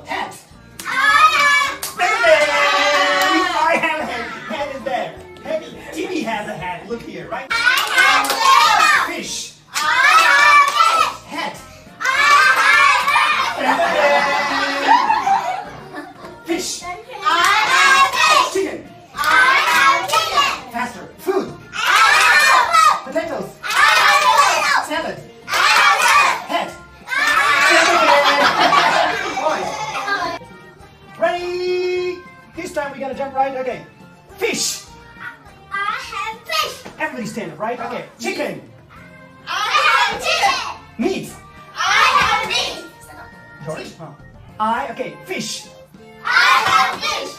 Hat. I have I have a hat. Hat is there. Heavy. Timmy has a hat. Look here, right? I have blue. Fish. I have fish. Hat. I have Fish. I have fish. Chicken. I have chicken. Faster. Food. I have food. Potatoes. I have potatoes. Salad. I have salad. Hat. I Ready? This time we're gonna jump right. Okay. Fish. have fish. Everybody stand up, right? Okay. Chicken. I have chicken. Meat. I have meat. George. Okay. Fish. I have fish.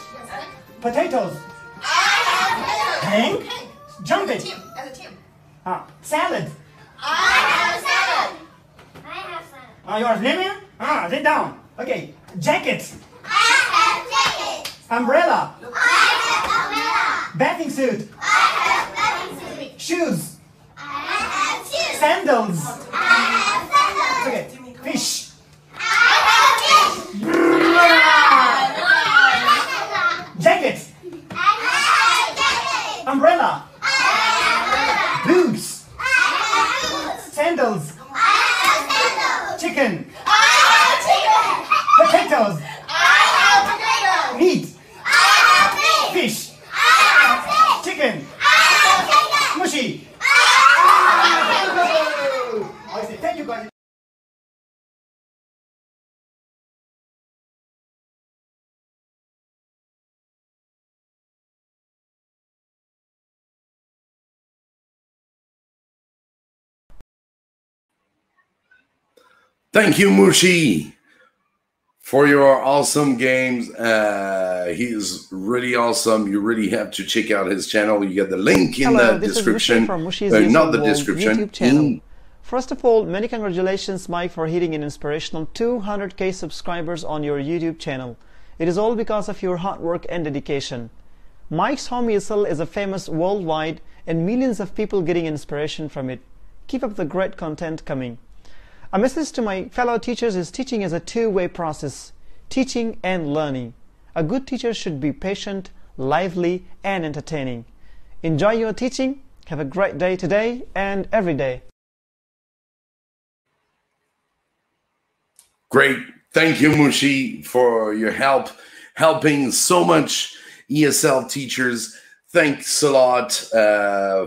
Potatoes. I have potatoes. Hank. Jump it. As a team. Salad. I have salad. I have salad. Yours, Lemon? Sit down. Okay. Jacket. I have jacket. Umbrella. I have umbrella. Bathing suit. I have bathing suit. Shoes. I have shoes. Sandals. I have sandals. Okay. Fish. I have fish. Jacket. I have jacket. Umbrella. I have umbrella. Boots. I have boots. Sandals. I have sandals. Chicken. I have chicken. Potatoes. I have potatoes. Meat. I have meat. Fish. I have fish. Chicken. I have chicken. Thank you, MUXI, for your awesome games. He is really awesome. You really have to check out his channel. You get the link in the description. From MUXI's Not the description. YouTube channel. First of all, many congratulations, Mike, for hitting an inspirational 200k subscribers on your YouTube channel. It is all because of your hard work and dedication. Mikeshomeesl is a famous worldwide and millions of people getting inspiration from it. Keep up the great content coming. A message to my fellow teachers is teaching is a two-way process, teaching and learning. A good teacher should be patient, lively, and entertaining. Enjoy your teaching. Have a great day today and every day. Great. Thank you, MUXI, for your helping so much ESL teachers. Thanks a lot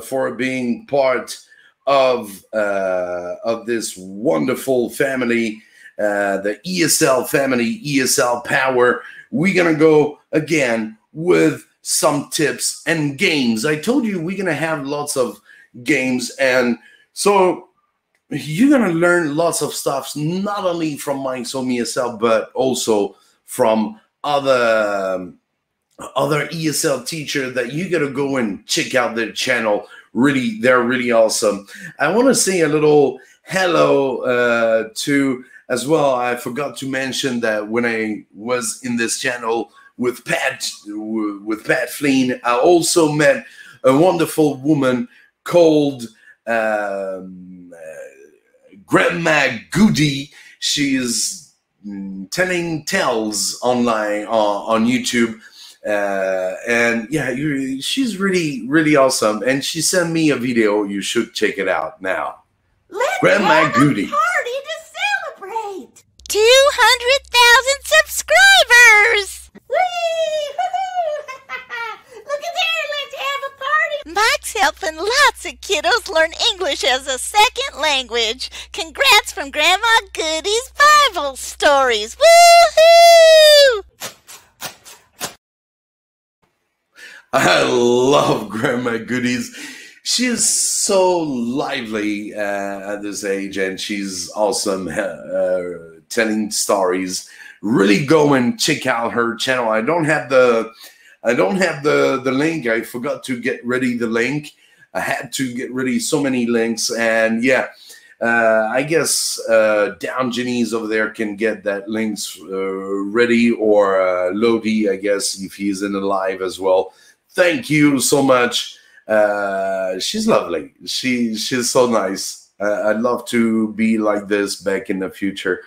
for being part of this wonderful family, the ESL family, ESL Power. We're going to go again with some tips and games. I told you we're going to have lots of games, and so you're going to learn lots of stuff, not only from Mikeshomeesl, but also from other ESL teachers that you got to go and check out their channel. Really, they're really awesome. I want to say a little hello to as well. I forgot to mention that when I was in this channel with Pat Flynn, I also met a wonderful woman called Grandma Goodie. She is telling tales online on YouTube. And yeah, she's really awesome, and she sent me a video. You should check it out now. Grandma Goodie. Party to celebrate 200,000 subscribers. Look at there, let's have a party. Mike's helping lots of kiddos learn English as a second language. Congrats from Grandma Goodie's Bible stories. Woohoo! I love Grandma Goodies. She is so lively at this age, and she's awesome telling stories. Really go and check out her channel. I don't have the link. I forgot to get ready the link. I had to get ready so many links, and yeah, I guess Down Jenny's over there can get that links ready, or Lodi, I guess, if he's in the live as well. Thank you so much. She's lovely. She's so nice. I'd love to be like this back in the future.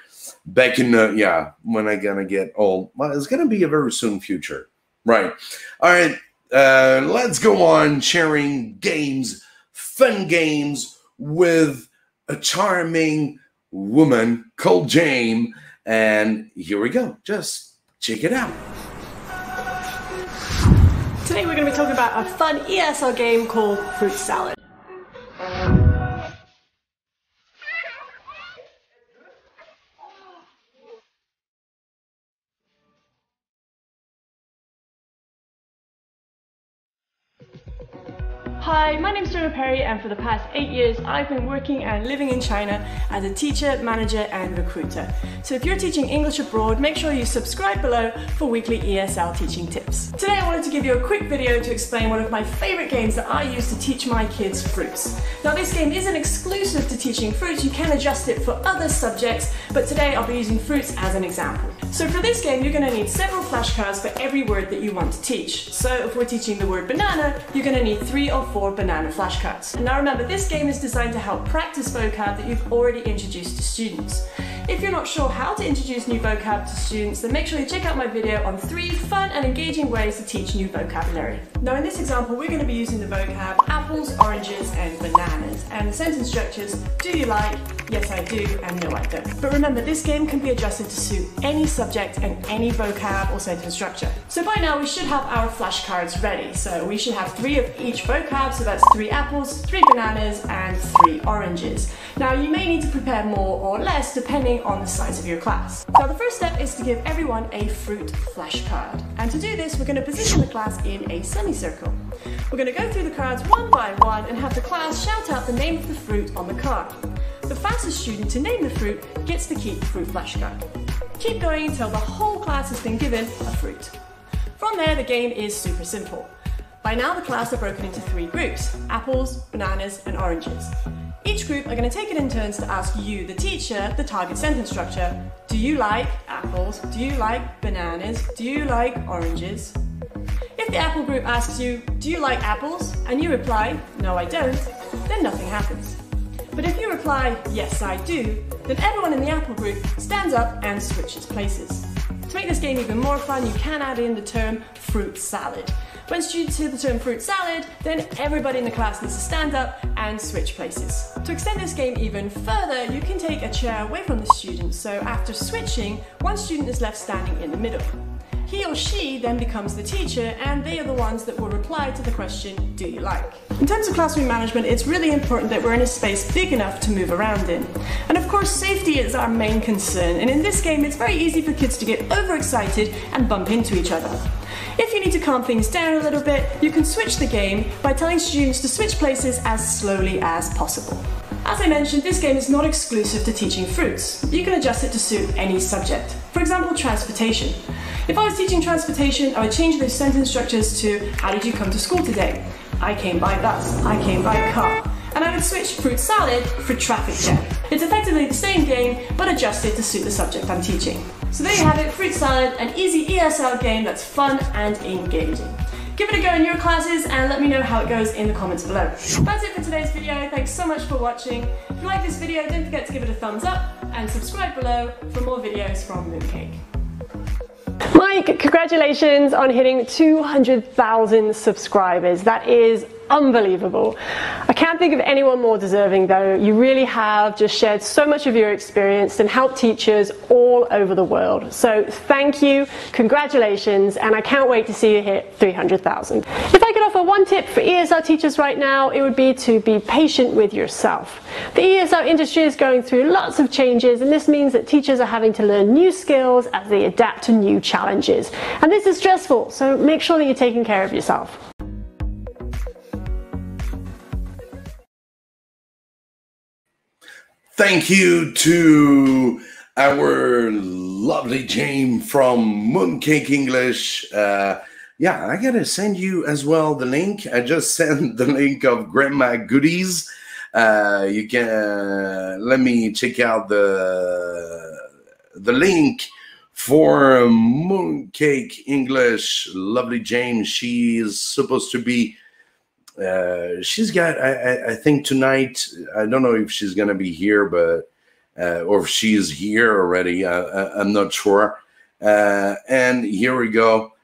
Back in the, yeah, when I'm gonna get old. Well, it's gonna be a very soon future. Right. All right. Let's go on sharing games, fun games with a charming woman called Jane. And here we go. Just check it out. Today we're going to be talking about a fun ESL game called Fruit Salad. Hi, my name is Jonah Perry, and for the past 8 years I've been working and living in China as a teacher, manager and recruiter. So if you're teaching English abroad, make sure you subscribe below for weekly ESL teaching tips. Today I wanted to give you a quick video to explain one of my favourite games that I use to teach my kids fruits. Now this game isn't exclusive to teaching fruits, you can adjust it for other subjects, but today I'll be using fruits as an example. So for this game you're going to need several flashcards for every word that you want to teach. So if we're teaching the word banana, you're going to need 3 or 4 banana flashcards. And now remember, this game is designed to help practice vocab that you've already introduced to students. If you're not sure how to introduce new vocab to students, then make sure you check out my video on 3 fun and engaging ways to teach new vocabulary. Now in this example, we're going to be using the vocab apples, oranges and bananas. And the sentence structures, do you like, yes I do, and no I don't. But remember, this game can be adjusted to suit any subject and any vocab or sentence structure. So by now we should have our flashcards ready. So we should have 3 of each vocab, so that's 3 apples, 3 bananas and 3 oranges. Now you may need to prepare more or less depending on the size of your class. So the first step is to give everyone a fruit flashcard. And to do this, we're going to position the class in a semicircle. We're going to go through the cards one by one and have the class shout out the name of the fruit on the card. the fastest student to name the fruit gets to keep the fruit flashcard. Keep going until the whole class has been given a fruit. From there, the game is super simple. By now, the class are broken into 3 groups: apples, bananas, and oranges. Each group are going to take it in turns to ask you, the teacher, the target sentence structure. Do you like apples? Do you like bananas? Do you like oranges? If the apple group asks you, do you like apples? And you reply, no I don't, then nothing happens. But if you reply, yes I do, then everyone in the apple group stands up and switches places. To make this game even more fun, you can add in the term fruit salad. When students hear the term fruit salad, then everybody in the class needs to stand up and switch places. To extend this game even further, you can take a chair away from the student, so after switching, one student is left standing in the middle. He or she then becomes the teacher, and they are the ones that will reply to the question, do you like? In terms of classroom management, it's really important that we're in a space big enough to move around in. And of course, safety is our main concern, and in this game it's very easy for kids to get overexcited and bump into each other. If you need to calm things down a little bit, you can switch the game by telling students to switch places as slowly as possible. As I mentioned, this game is not exclusive to teaching fruits. You can adjust it to suit any subject. For example, transportation. If I was teaching transportation, I would change those sentence structures to, how did you come to school today? I came by bus, I came by car. And I would switch fruit salad for traffic jam. It's effectively the same game, but adjusted to suit the subject I'm teaching. So there you have it, fruit salad, an easy ESL game that's fun and engaging. Give it a go in your classes and let me know how it goes in the comments below. That's it for today's video. Thanks so much for watching. If you like this video, don't forget to give it a thumbs up and subscribe below for more videos from Mooncake. Mike, congratulations on hitting 200,000 subscribers. That is unbelievable. I can't think of anyone more deserving though. You really have just shared so much of your experience and helped teachers all over the world. So thank you, congratulations, and I can't wait to see you hit 300,000. If I could offer one tip for ESL teachers right now, it would be to be patient with yourself. The ESL industry is going through lots of changes, and this means that teachers are having to learn new skills as they adapt to new challenges. And this is stressful, so make sure that you're taking care of yourself. Thank you to our lovely James from Mooncake English. Yeah, I gotta send you as well the link. I just sent the link of Grandma Goodies. You can let me check out the link for Mooncake English. Lovely James. She is supposed to be. She's got, I think tonight, I don't know if she's going to be here, but, or if she's here already, I'm not sure. And here we go.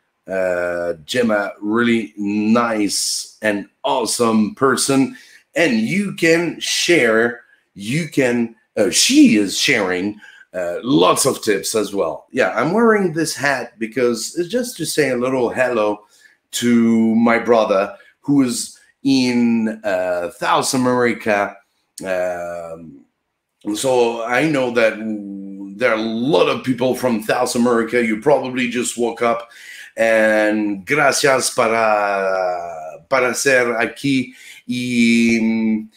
Gemma, really nice and awesome person. And you can share, she is sharing lots of tips as well. Yeah, I'm wearing this hat because it's just to say a little hello to my brother who is in South America. So I know that there are a lot of people from South America. You probably just woke up, and gracias para ser aquí y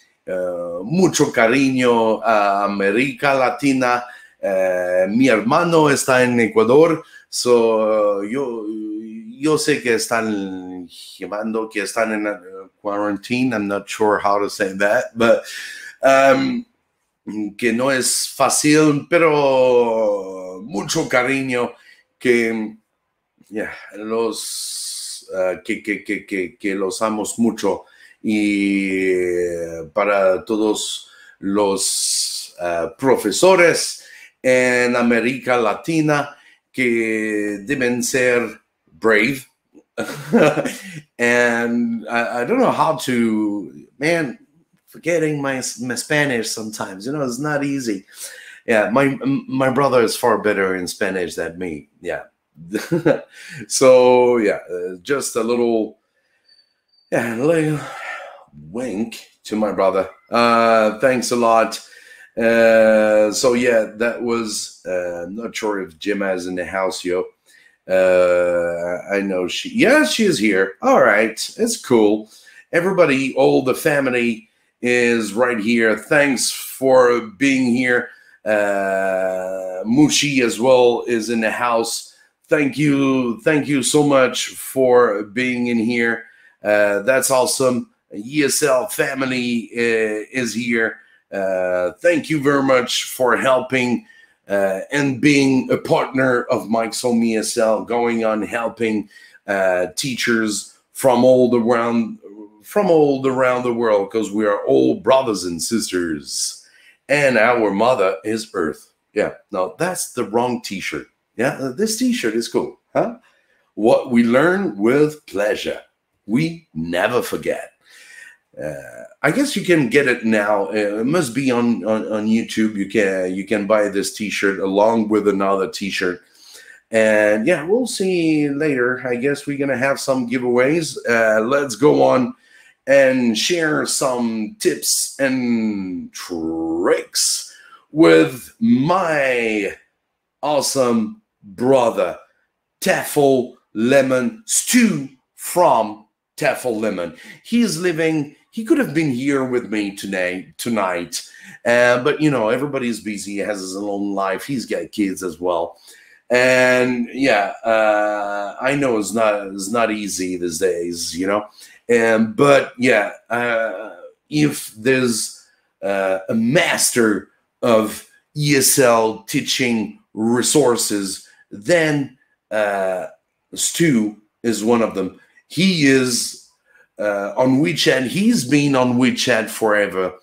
mucho cariño a América Latina. Mi hermano está en Ecuador, so yo sé que están llevando, que están en quarantine. I'm not sure how to say that, but que no es fácil, pero mucho cariño, que yeah, los que los amos mucho, y para todos los profesores en América Latina que deben ser brave. And I don't know how to, man, forgetting my Spanish sometimes, you know, it's not easy. Yeah, my brother is far better in Spanish than me. Yeah. So yeah, just a little wink to my brother. Thanks a lot. So yeah, that was not sure if Gemma is in the house, yo. I know she is here. All right, it's cool. Everybody, all the family is right here. Thanks for being here. MUXI as well is in the house. Thank you so much for being in here. That's awesome. ESL family is here. Thank you very much for helping and being a partner of Mikeshomeesl, going on helping teachers from all around the world, because we are all brothers and sisters, and our mother is Earth. Yeah, no, that's the wrong t-shirt. Yeah, this t-shirt is cool, huh? What we learn with pleasure, we never forget. I guess you can get it now. It must be on YouTube. You can buy this t-shirt along with another t-shirt. And yeah, we'll see later. I guess we're gonna have some giveaways. Let's go on and share some tips and tricks with my awesome brother, TEFL Lemon Stew from TEFL Lemon. He could have been here with me tonight, but you know, everybody's busy, he has his own life, he's got kids as well. And yeah, I know it's not easy these days, you know. But yeah, if there's a master of ESL teaching resources, then Stu is one of them. He is on WeChat. He's been on WeChat forever,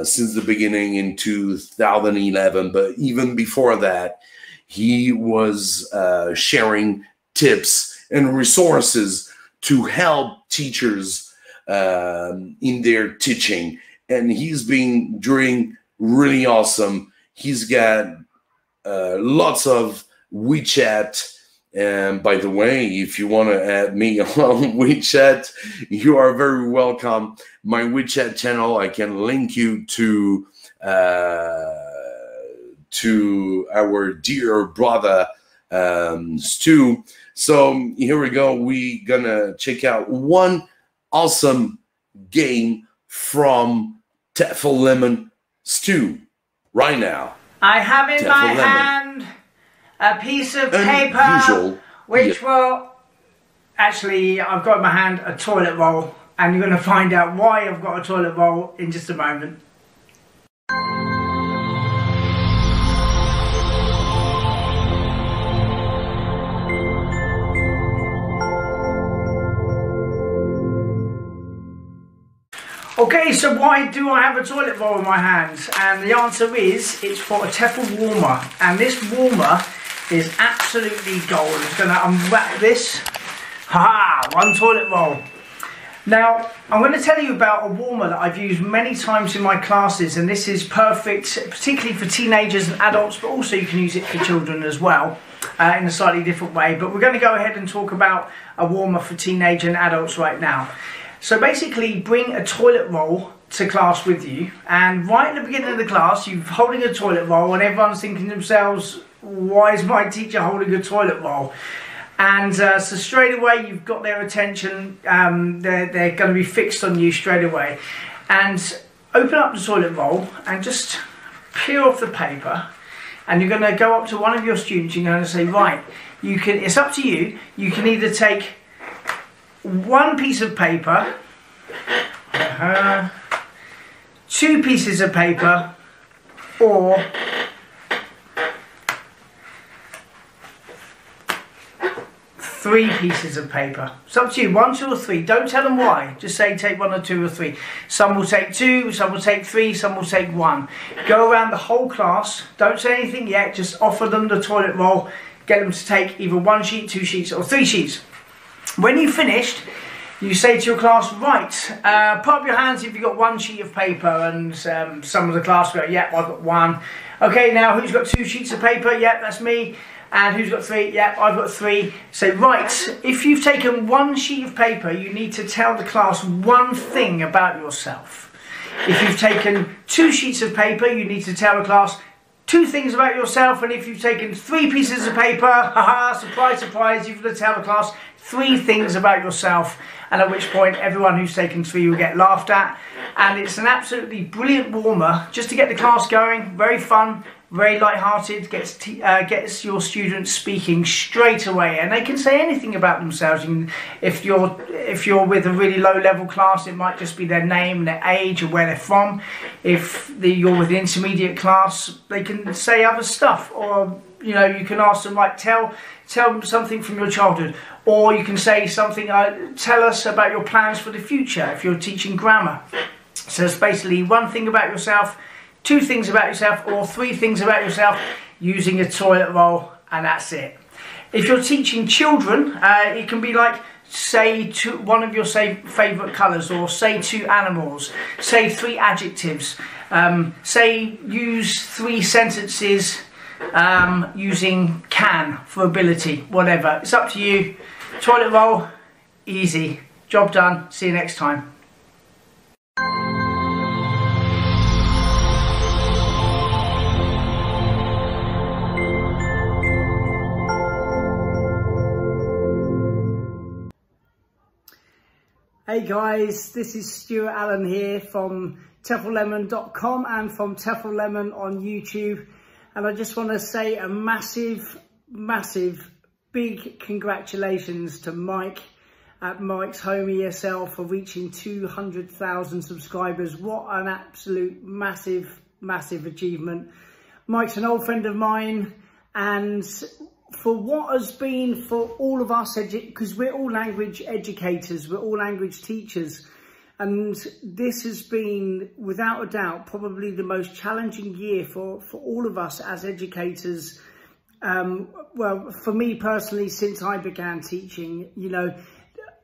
since the beginning in 2011. But even before that, he was sharing tips and resources to help teachers in their teaching. And he's been doing really awesome. He's got lots of WeChat. And by the way, if you want to add me on WeChat, you are very welcome. My WeChat channel, I can link you to our dear brother Stu. So here we go. We're gonna check out one awesome game from TEFL Lemon Stu right now. I have in my hand a piece of paper, which will actually, I've got in my hand a toilet roll, and you're going to find out why I've got a toilet roll in just a moment. Okay, so why do I have a toilet roll in my hands? And the answer is, it's for a TEFL warmer. And this warmer is absolutely gold. I'm just going to unwrap this. Ha! One toilet roll. Now, I'm going to tell you about a warmer that I've used many times in my classes, and this is perfect, particularly for teenagers and adults, but also you can use it for children as well, in a slightly different way. But we're going to go ahead and talk about a warmer for teenage and adults right now. So basically, bring a toilet roll to class with you, and right at the beginning of the class, you're holding a toilet roll, and everyone's thinking to themselves, why is my teacher holding a toilet roll? And so straight away, you've got their attention. They're going to be fixed on you straight away. And open up the toilet roll and just peel off the paper, and you're going to go up to one of your students. You're going to say, right, you can. It's up to you. You can either take one piece of paper, two pieces of paper, or three pieces of paper. It's up to you, 1, 2 or 3. Don't tell them why, just say take 1 or 2 or 3. Some will take 2, some will take 3, some will take 1. Go around the whole class, don't say anything yet, just offer them the toilet roll, get them to take either 1 sheet, 2 sheets or 3 sheets. When you've finished, you say to your class, right, put up your hands if you've got 1 sheet of paper, and some of the class go, yep, I've got 1. Okay, now who's got 2 sheets of paper? Yep, that's me. And who's got 3? Yep, I've got 3. Say, right, if you've taken 1 sheet of paper, you need to tell the class 1 thing about yourself. If you've taken 2 sheets of paper, you need to tell the class 2 things about yourself, and if you've taken 3 pieces of paper, haha, surprise, surprise, you've got to tell the class 3 things about yourself, and at which point everyone who's taken 3 will get laughed at. And it's an absolutely brilliant warmer just to get the class going. Very fun, very light-hearted, gets your students speaking straight away, and they can say anything about themselves. If you're with a really low-level class, it might just be their name, their age, or where they're from. If you're with an intermediate class, they can say other stuff, or you know, you can ask them like, tell them something from your childhood, or you can say something, tell us about your plans for the future if you're teaching grammar. So it's basically 1 thing about yourself, 2 things about yourself, or 3 things about yourself using a toilet roll, and that's it. If you're teaching children, it can be like, say one of your favourite colours, or say 2 animals, say 3 adjectives, say use 3 sentences using can for ability, whatever. It's up to you. Toilet roll, easy. Job done. See you next time. Hey guys, this is Stuart Allen here from TEFLlemon.com and from TEFL Lemon on YouTube, and I just want to say a massive big congratulations to Mike at Mikeshomeesl for reaching 200,000 subscribers. What an absolute massive achievement. Mike's an old friend of mine, and for what has been for all of us, because we're all language educators, we're all language teachers, and this has been, without a doubt, probably the most challenging year for all of us as educators. Well, for me personally, since I began teaching, you know,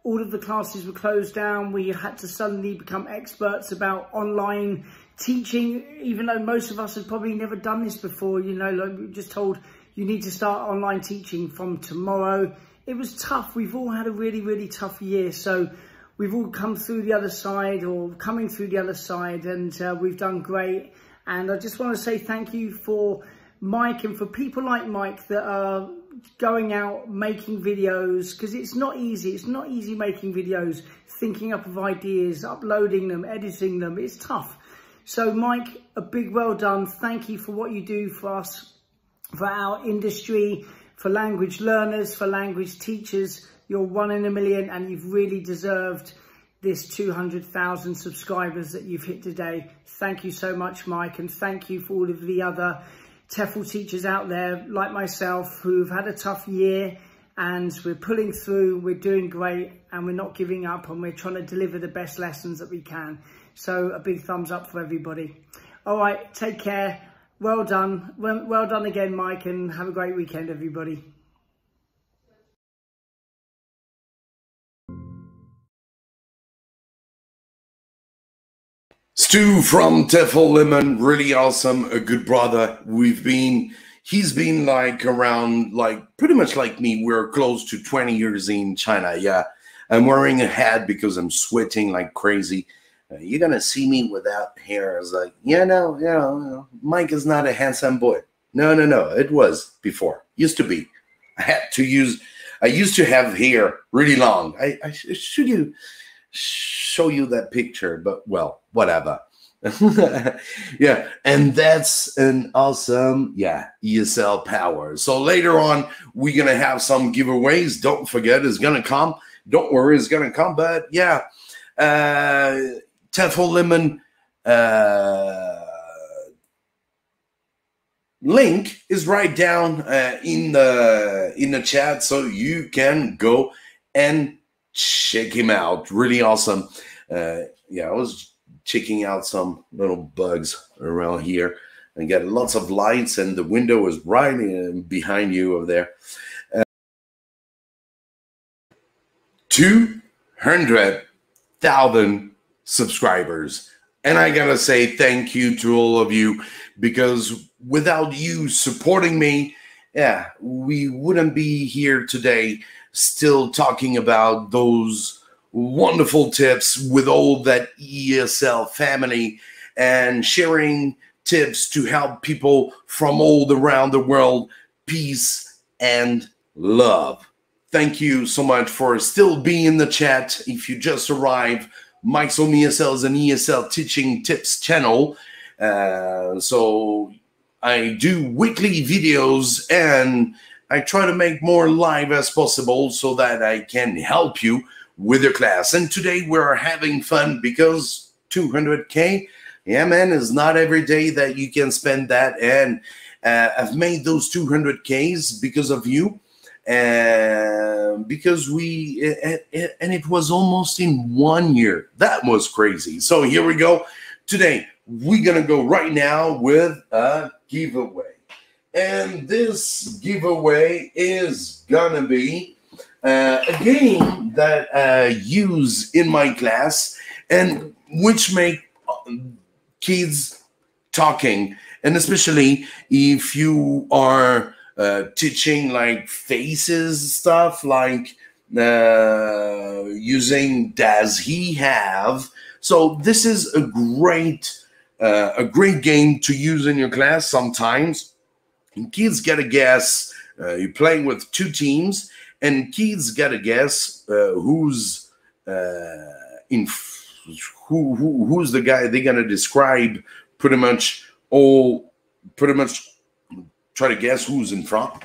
all of the classes were closed down. We had to suddenly become experts about online teaching, even though most of us had probably never done this before. You know, like we were just told, you need to start online teaching from tomorrow. It was tough. We've all had a really tough year. So we've all come through the other side, or coming through the other side, and we've done great. And I just want to say thank you for Mike, and for people like Mike that are going out making videos, because it's not easy. It's not easy making videos, thinking up of ideas, uploading them, editing them. It's tough. So Mike, a big well done. Thank you for what you do for us, for our industry, for language learners, for language teachers. You're 1 in a million, and you've really deserved this 200,000 subscribers that you've hit today. Thank you so much, Mike, and thank you for all of the other TEFL teachers out there like myself who've had a tough year, and we're pulling through, we're doing great, and we're not giving up, and we're trying to deliver the best lessons that we can. So a big thumbs up for everybody. All right, take care. Well done. Well done again, Mike, and have a great weekend, everybody. Stu from TEFL Lemon, really awesome, a good brother. He's been like around, like pretty much like me. We're close to 20 years in China. Yeah, I'm wearing a hat because I'm sweating like crazy. You're gonna see me without hair. I was like, yeah, no, Mike is not a handsome boy. No, it was before. Used to be. I used to have hair really long. I should show you that picture, but well, whatever. Yeah, and that's an awesome, ESL power. So later on, we're gonna have some giveaways. Don't forget, it's gonna come. Don't worry, it's gonna come. But yeah, TEFL Lemon link is right down in the chat, so you can go and check him out. Really awesome. Yeah, I was checking out some little bugs around here, and got lots of lights, and the window is right behind you over there. 200,000 subscribers, and I gotta say thank you to all of you, because without you supporting me, yeah, we wouldn't be here today still talking about those wonderful tips with all that ESL family, and sharing tips to help people from all around the world. Peace and love. Thank you so much for still being in the chat. If you just arrived, Mikeshomeesl is an ESL teaching tips channel. So I do weekly videos and I try to make more live as possible so that I can help you with your class. And today we're having fun because 200K, yeah, man, it's not every day that you can spend that. And I've made those 200Ks because of you. Because and it was almost in 1 year. That was crazy. So here we go. Today, we're going to go right now with a giveaway. And this giveaway is going to be a game that I use in my class and which make kids talking. And especially if you are teaching like faces stuff, like using Does He Have. So this is a great game to use in your class sometimes. And kids get a guess. You're playing with two teams, and kids get a guess who's who's the guy they're gonna describe. Pretty much try to guess who's in front,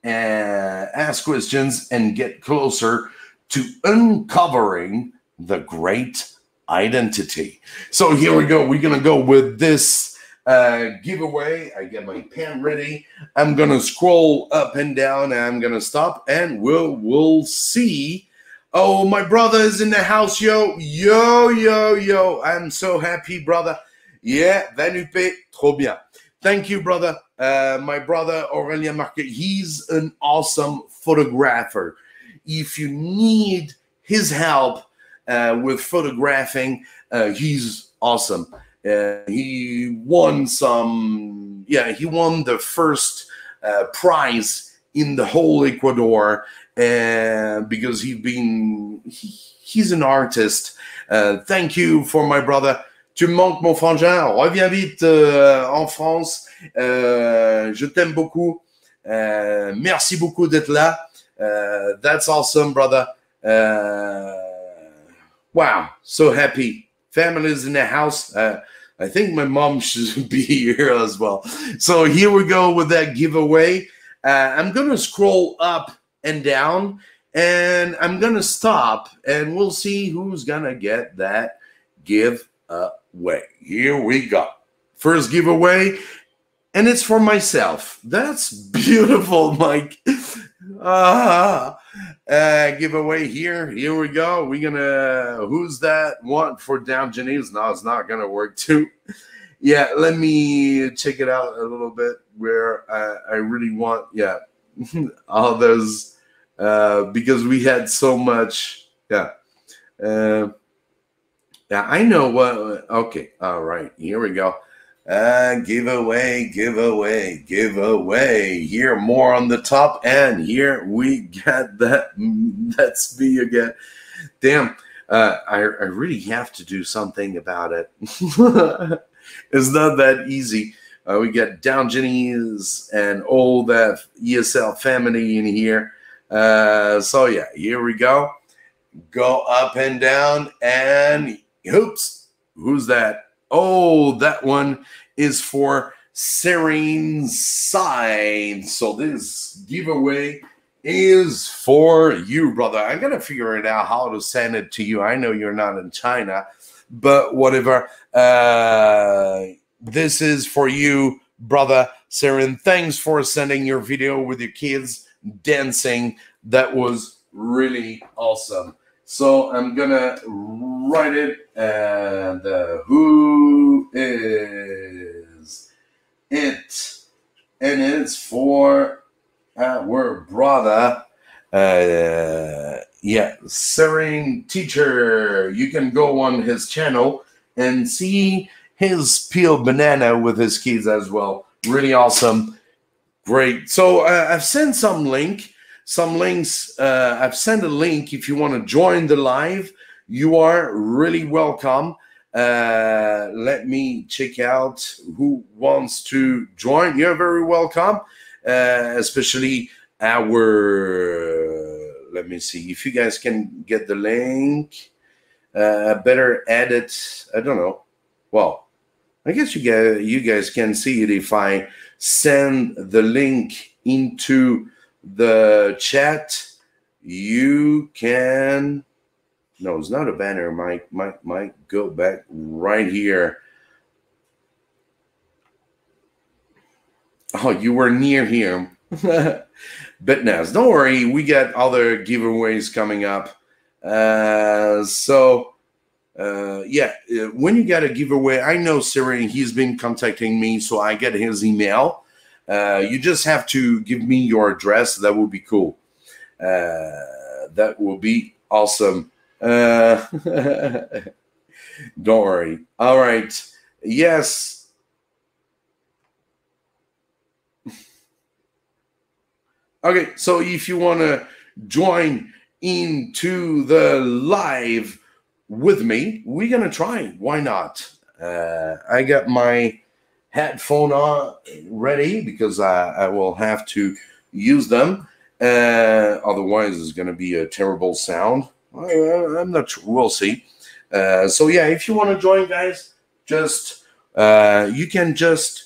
ask questions, and get closer to uncovering the great identity. So here we go. We're going to go with this giveaway. I get my pen ready. I'm going to scroll up and down, and I'm going to stop, and we'll see. Oh, my brother is in the house, yo. Yo, yo, yo. I'm so happy, brother. Yeah, Vanupe, trop bien. Thank you, brother. My brother, Aurélien Marquet, he's an awesome photographer. If you need his help with photographing, he's awesome. He won he won the first prize in the whole Ecuador because he's an artist. Thank you for my brother. Tu me manques, mon frangin. Reviens vite en France. Je t'aime beaucoup. Merci beaucoup d'être là. That's awesome, brother. Wow, so happy. Family's in the house. I think my mom should be here as well. So here we go with that giveaway. I'm going to scroll up and down, and I'm going to stop, and we'll see who's going to get that giveaway. Here we go. First giveaway, and it's for myself. That's beautiful, Mike. Giveaway here. Here we go. We're gonna. Who's that? One for down Genève? No, it's not gonna work too. Yeah, let me check it out a little bit. Where I really want. Yeah, all those because we had so much. Yeah. Yeah, I know what. Okay, all right. Here we go. Giveaway, giveaway, giveaway. Here, more on the top, and here we got that. That's me again. Damn, I really have to do something about it. It's not that easy. We got Down Genève and all that ESL family in here. So yeah, here we go. Go up and down, and oops, who's that? Oh, that one is for Serene's side. So this giveaway is for you, brother. I'm going to figure it out how to send it to you. I know you're not in China, but whatever. This is for you, brother Serene. Thanks for sending your video with your kids dancing. That was really awesome. So I'm gonna write it, and who is it? And it's for our brother, yeah, Serene Teacher. You can go on his channel and see his peeled banana with his kids as well. Really awesome, great. So I've sent some links. I've sent a link if you want to join the live. You are really welcome. Let me check out who wants to join. You're very welcome, especially our, let me see, if you guys can get the link, better add it, I don't know. Well, I guess you guys can see it if I send the link into the chat. You can, no, it's not a banner. Might go back right here. Oh, you were near here. But now, don't worry, we got other giveaways coming up. Yeah, when you got a giveaway, I know Siri, he's been contacting me, so I get his email. You just have to give me your address. That would be cool. That will be awesome. Don't worry. All right. Yes. Okay, so if you want to join into the live with me, we're gonna try. Why not? I got my headphone on ready because I will have to use them. Otherwise, it's gonna be a terrible sound. I'm not sure. We'll see. So yeah, if you want to join, guys, just you can just.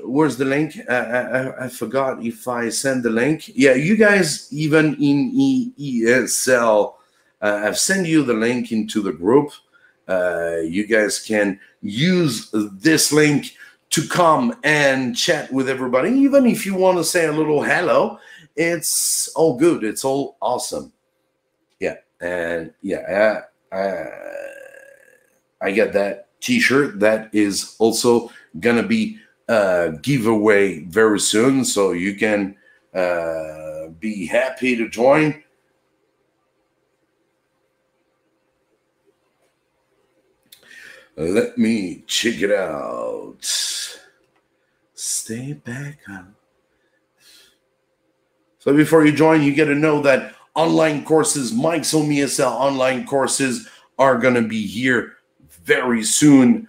Where's the link? I forgot if I send the link. Yeah, you guys, even in ESL, I've sent you the link into the group. You guys can use this link to come and chat with everybody. Even if you want to say a little hello, it's all good. It's all awesome. Yeah, and yeah, I got that T-shirt that is also gonna be giveaway very soon, so you can be happy to join. Let me check it out. Stay back up. So before you join, you get to know that online courses, Mikeshomeesl online courses, are going to be here very soon.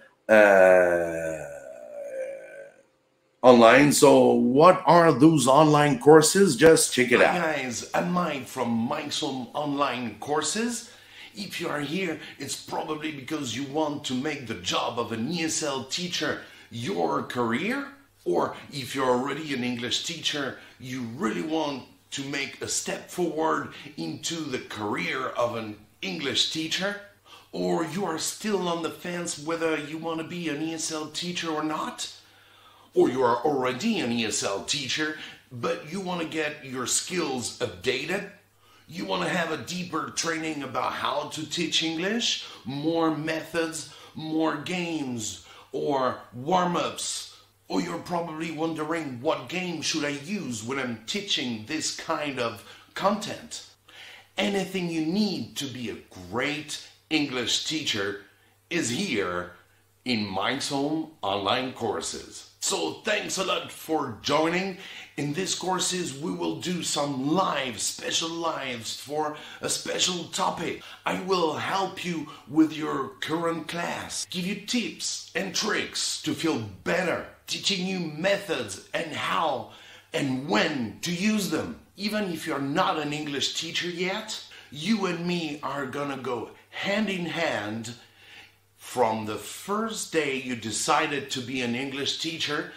Online. So what are those online courses? Just check it out. Hi guys, I'm Mike from Mikeshomeesl online courses. If you are here, it's probably because you want to make the job of an ESL teacher your career, or if you're already an English teacher, you really want to make a step forward into the career of an English teacher, or you are still on the fence whether you want to be an ESL teacher or not. Or you are already an ESL teacher, but you want to get your skills updated. You want to have a deeper training about how to teach English, more methods, more games, or warm-ups. Or you're probably wondering, what game should I use when I'm teaching this kind of content? Anything you need to be a great English teacher is here in Mikeshomeesl online courses. So thanks a lot for joining. In these courses, we will do some special lives for a special topic. I will help you with your current class, give you tips and tricks to feel better, teaching you methods and how and when to use them. Even if you're not an English teacher yet, you and me are gonna go hand in hand from the first day you decided to be an English teacher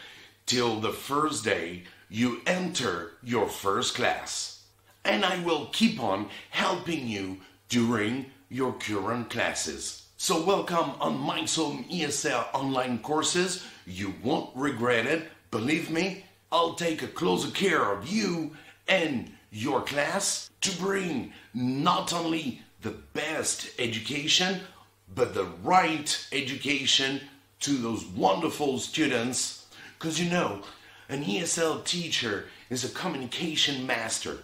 till the first day you enter your first class. And I will keep on helping you during your current classes. So welcome on Mikeshomeesl online courses. You won't regret it. Believe me, I'll take a closer care of you and your class to bring not only the best education, but the right education to those wonderful students. Because you know, an ESL teacher is a communication master.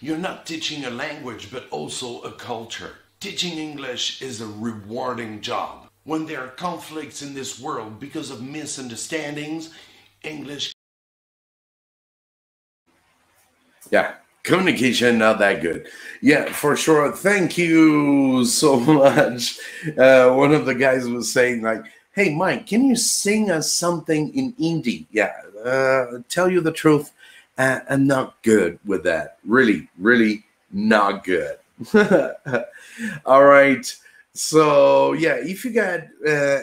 You're not teaching a language, but also a culture. Teaching English is a rewarding job. When there are conflicts in this world because of misunderstandings, English... Yeah, communication not that good. Yeah, for sure. Thank you so much. One of the guys was saying like, hey Mike, can you sing us something in Hindi? Yeah, tell you the truth, I'm not good with that. Really not good. All right, so yeah, if you got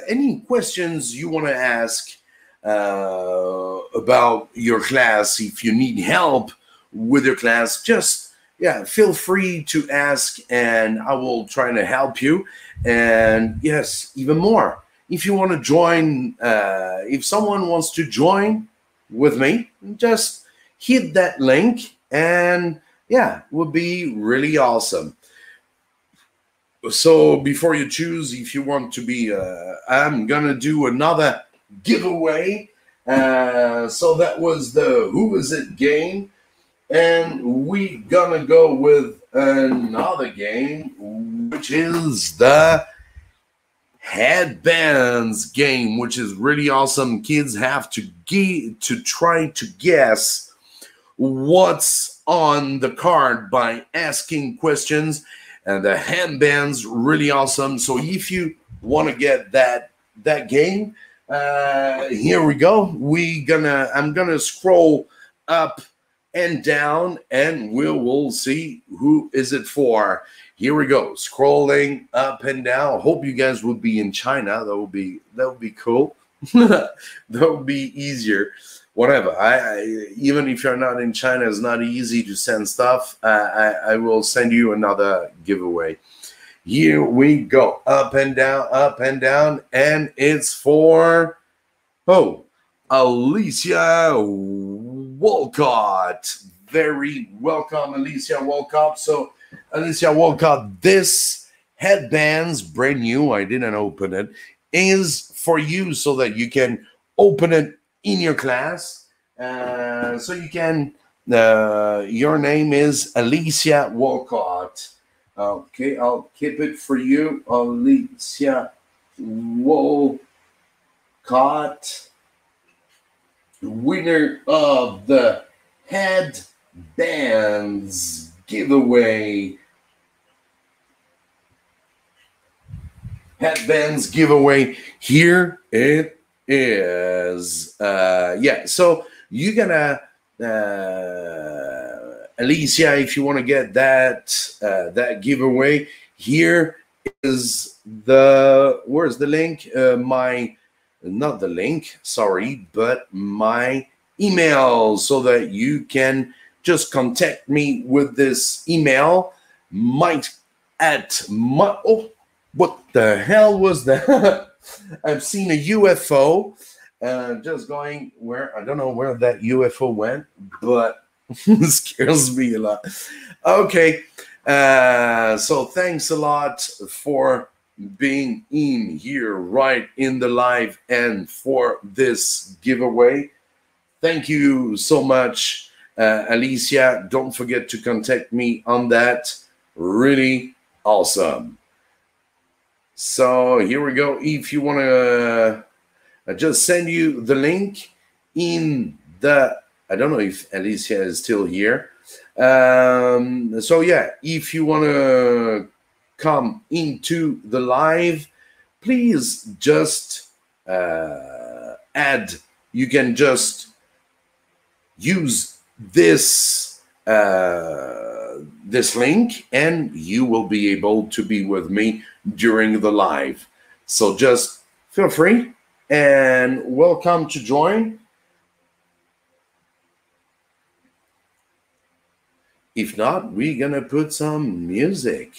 any questions you want to ask about your class, if you need help with your class, just feel free to ask and I will try to help you. And yes, even more, if you want to join, if someone wants to join with me, just hit that link and would be really awesome. So before you choose, if you want to be, I'm gonna do another giveaway. So that was the Who Is It game. And we gonna go with another game, which is the Headbands game, which is really awesome. Kids have to try to guess what's on the card by asking questions. And the Headbands really awesome. So if you want to get that game, here we go. I'm gonna scroll up and down, and we will see who is it for. Here we go, scrolling up and down. Hope you guys would be in China. That would be cool. That would be easier. Whatever. Even if you're not in China, it's not easy to send stuff. I will send you another giveaway. Here we go, up and down, and it's for Alicia Walcott. Very welcome, Alicia Walcott. So, Alicia Walcott, this Headbands, brand new, I didn't open it, is for you so that you can open it in your class. So you can, your name is Alicia Walcott. Okay, I'll keep it for you, Alicia Walcott, winner of the Headbands giveaway. Headbands giveaway. Here it is. So you're gonna Alicia, if you want to get that giveaway, here is where's the link? Not the link, sorry, but my email, so that you can just contact me with this email. What the hell was that? I've seen a UFO just going where, I don't know where that UFO went, but it scares me a lot. Okay, so thanks a lot for being in here right in the live and for this giveaway. Thank you so much, Alicia. Don't forget to contact me on that. Really awesome. So here we go. If you want to just send you the link in the, I don't know if Alicia is still here. So yeah, if you want to come into the live, please just add, you can just use this this link and you will be able to be with me during the live. So just feel free and welcome to join. If not, we're gonna put some music.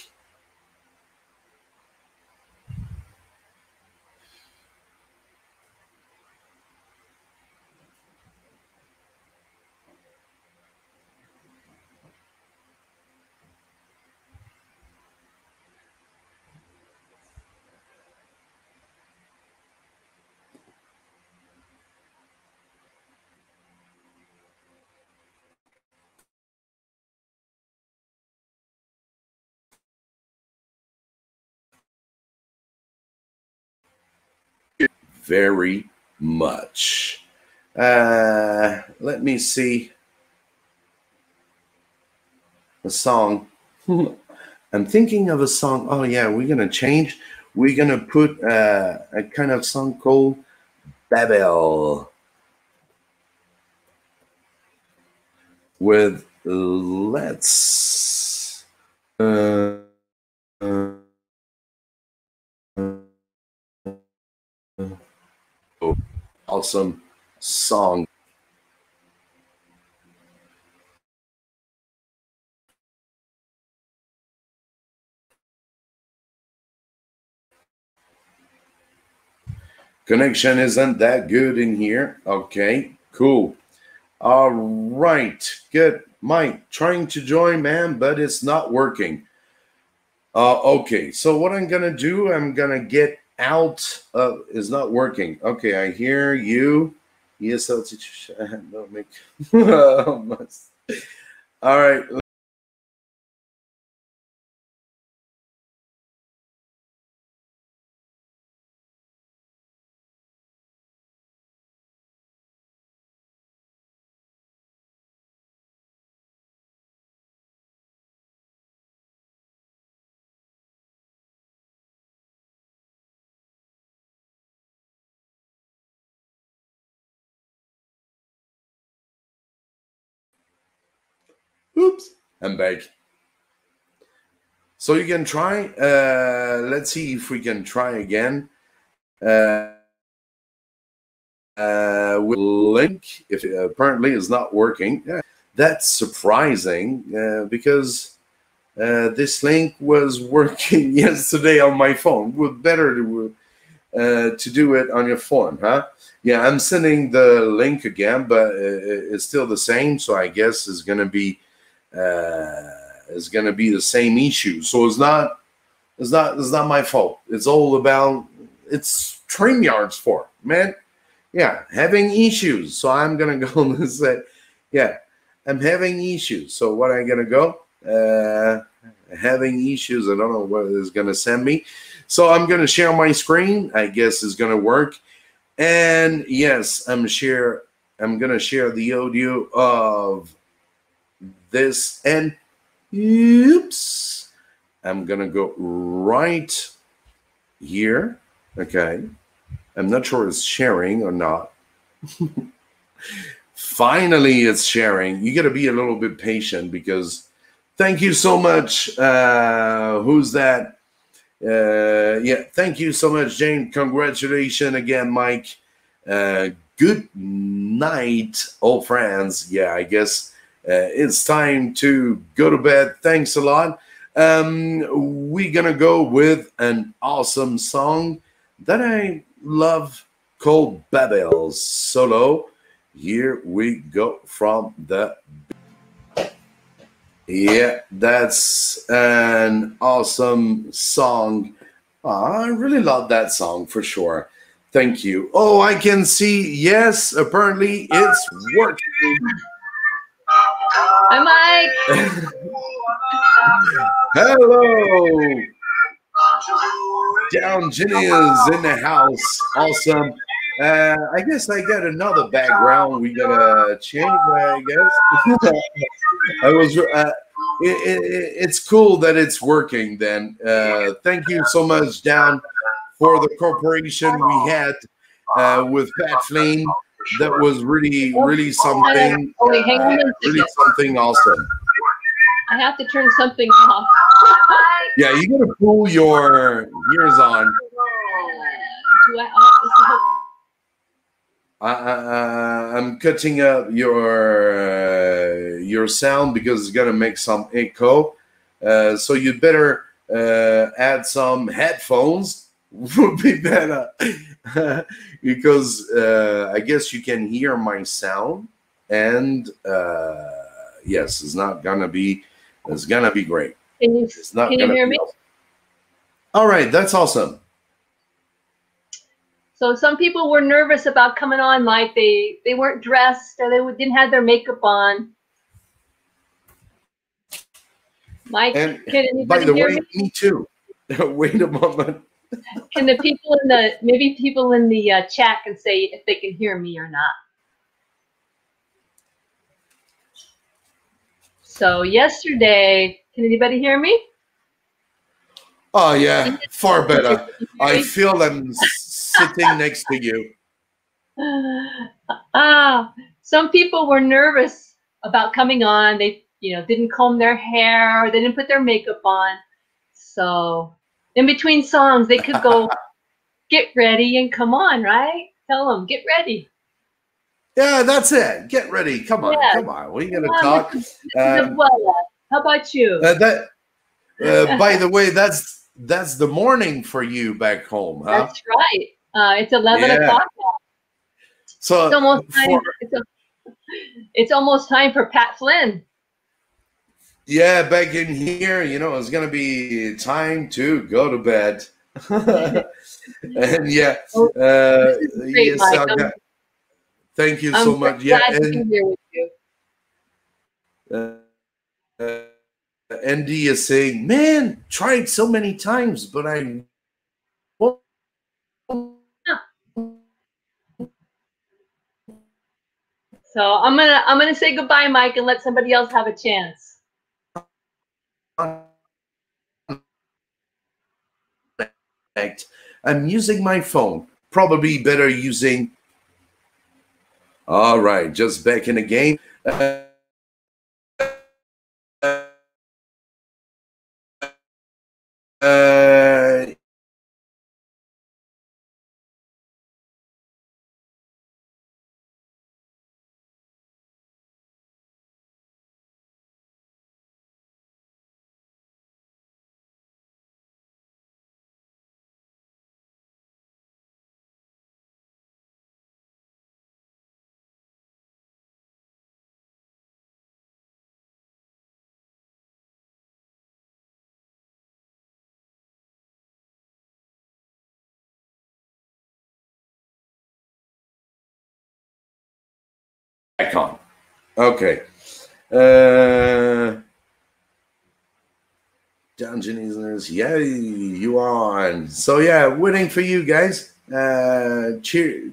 Very much. Let me see. a song. I'm thinking of a song. Oh yeah, we're gonna change. We're gonna put a kind of song called Babel with let's awesome song. Connection isn't that good in here. Okay, cool. All right, good. Mike, trying to join, man, but it's not working. Okay, so what I'm gonna do, I'm gonna get out of, is not working. Okay, I hear you. ESL teacher, don't make. All right. Oops, I'm back. So you can try. Let's see if we can try again. With link, if it apparently is not working. That's surprising because this link was working yesterday on my phone. Would better to do it on your phone, huh? Yeah, I'm sending the link again, but it's still the same. So I guess it's gonna be the same issue. So it's not my fault. It's all about it's StreamYard's fault, man. Yeah, having issues. So I'm gonna go and say, yeah, I'm having issues. So what I'm gonna go? Having issues. I don't know what it's gonna send me. So I'm gonna share my screen. I guess it's gonna work. And yes, I'm gonna share the audio of this. And oops, I'm gonna go right here. Okay. I'm not sure it's sharing or not. Finally, it's sharing. You got to be a little bit patient because thank you so much. Who's that? Yeah, thank you so much, Jane. Congratulations again, Mike. Good night, old friends. Yeah, I guess it's time to go to bed. Thanks a lot. We're going to go with an awesome song that I love called Babel Solo. Here we go from the. Yeah, that's an awesome song. I really love that song for sure. Thank you. Oh, I can see. Yes, apparently it's working. Hi, Mike. Hello. Down Ginny is in the house. Awesome. I guess I got another background. We gotta change, I guess. I was. It's cool that it's working. Then thank you so much, Down, for the cooperation we had with Pat Flynn. That was really something. Oh, wait, hang on a really second. something awesome. I have to turn something off. Yeah, you gotta pull your ears on. Do I? I'm cutting up your sound because it's gonna make some echo. So you'd better add some headphones. Would be better because I guess you can hear my sound, and yes, it's gonna be great. Can you hear me? Awesome. All right, that's awesome. So some people were nervous about coming on, Mike. They weren't dressed or they didn't have their makeup on. Mike, And can anybody by the hear way, me too. Wait a moment. Can the people in the people in the chat can say if they can hear me or not? So yesterday, can anybody hear me? Oh yeah, far better. I feel I'm sitting next to you. Some people were nervous about coming on. They, didn't comb their hair, or they didn't put their makeup on. So in between songs, they could go get ready and come on, right? Tell them, get ready. Yeah, that's it. Get ready. Come on, come on. We're gonna talk. How about you? By the way, that's the morning for you back home, huh? That's right. It's 11 o'clock now. So it's almost time. It's almost time for Pat Flynn. Yeah, back in here, it's gonna be time to go to bed. And yeah, Great, yes, thank you so much. Yeah, glad to be here with you. Andy is saying, "Man, tried so many times, but I." So I'm gonna say goodbye, Mike, and let somebody else have a chance. I'm using my phone. Probably better using. All right, just back in the game. Back on. Okay. Dungeon is yeah, you are on. So yeah, waiting for you guys. Cheer,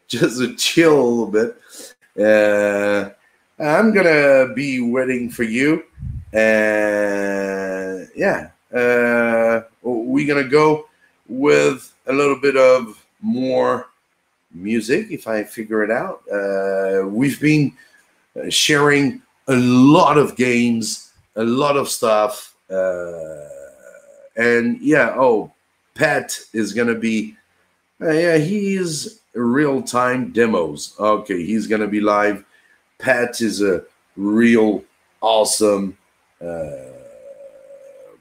just a chill a little bit. I'm gonna be waiting for you. Yeah, we're gonna go with a little bit of more music if I figure it out. We've been sharing a lot of games, a lot of stuff, and yeah, Pat is gonna be yeah, he's real-time demos. Okay, he's gonna be live. Pat is a real awesome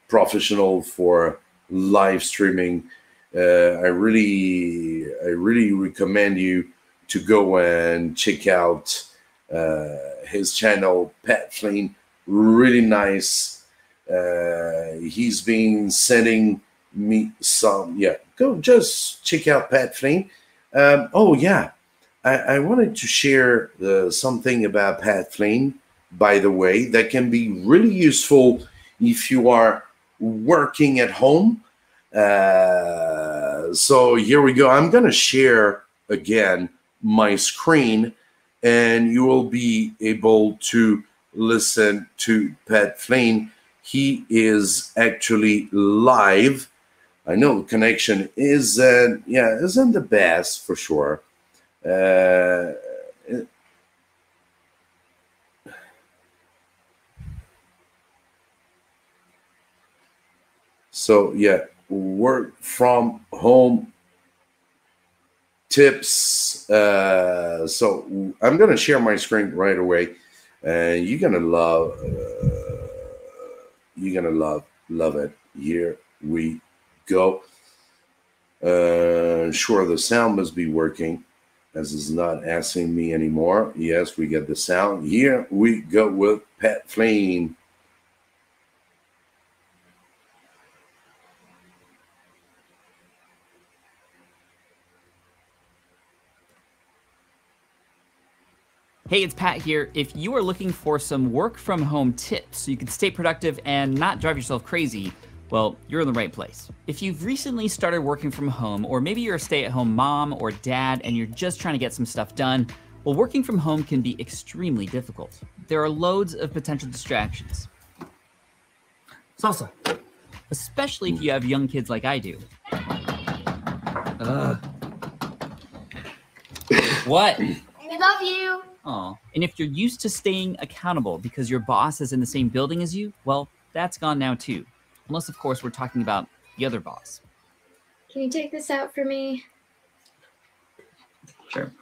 professional for live streaming. I really recommend you to go and check out his channel, Pat Flynn. Really nice. He's been sending me some. Yeah, go just check out Pat Flynn. Oh yeah, I wanted to share something about Pat Flynn, by the way, that can be really useful if you are working at home. So here we go. I'm going to share again my screen, and you will be able to listen to Pat Flynn. He is actually live. I know the connection isn't the best for sure. So yeah, work from home tips. So I'm gonna share my screen right away, and you're gonna love it. Here we go. Sure, the sound must be working, as it's not asking me anymore. Yes, we get the sound. Here we go with Pat Flynn. Hey, it's Pat here. If you are looking for some work from home tips so you can stay productive and not drive yourself crazy, well, you're in the right place. If you've recently started working from home, or maybe you're a stay-at-home mom or dad and you're just trying to get some stuff done, Well, working from home can be extremely difficult. There are loads of potential distractions. Salsa. Especially if you have young kids like I do. What? We love you. Aw. And if you're used to staying accountable because your boss is in the same building as you, well, that's gone now too. Unless, of course, we're talking about the other boss. Can you take this out for me? Sure.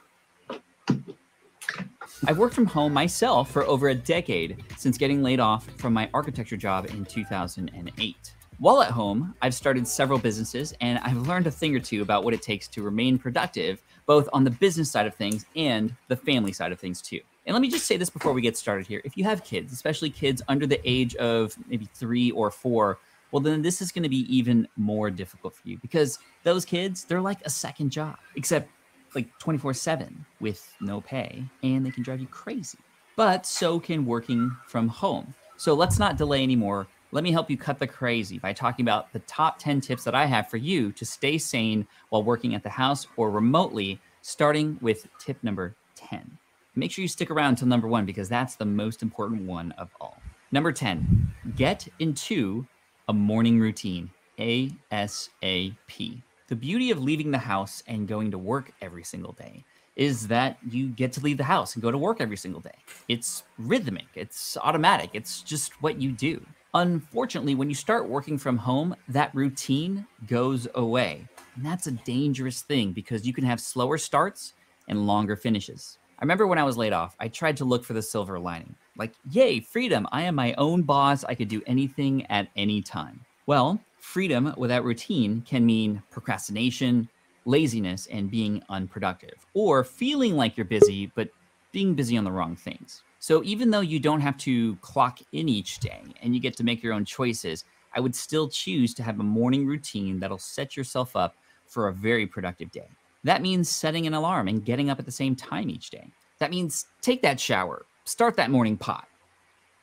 I've worked from home myself for over a decade since getting laid off from my architecture job in 2008. While at home, I've started several businesses and I've learned a thing or two about what it takes to remain productive, both on the business side of things and the family side of things too. And let me just say this before we get started here. If you have kids, especially kids under the age of maybe 3 or 4, well, then this is going to be even more difficult for you because those kids, they're like a second job, except like 24/7 with no pay, and they can drive you crazy. But so can working from home. So let's not delay anymore. Let me help you cut the crazy by talking about the top 10 tips that I have for you to stay sane while working at the house or remotely, starting with tip number 10. Make sure you stick around until number 1 because that's the most important one of all. Number 10, get into a morning routine, ASAP. The beauty of leaving the house and going to work every single day is that you get to leave the house and go to work every single day. It's rhythmic, it's automatic, it's just what you do. Unfortunately, when you start working from home, that routine goes away. And that's a dangerous thing because you can have slower starts and longer finishes. I remember when I was laid off, I tried to look for the silver lining. Like, yay, freedom, I am my own boss, I could do anything at any time. Well, freedom without routine can mean procrastination, laziness, and being unproductive, or feeling like you're busy, but being busy on the wrong things. So even though you don't have to clock in each day and you get to make your own choices, I would still choose to have a morning routine that'll set yourself up for a very productive day. That means setting an alarm and getting up at the same time each day. That means take that shower, start that morning pot.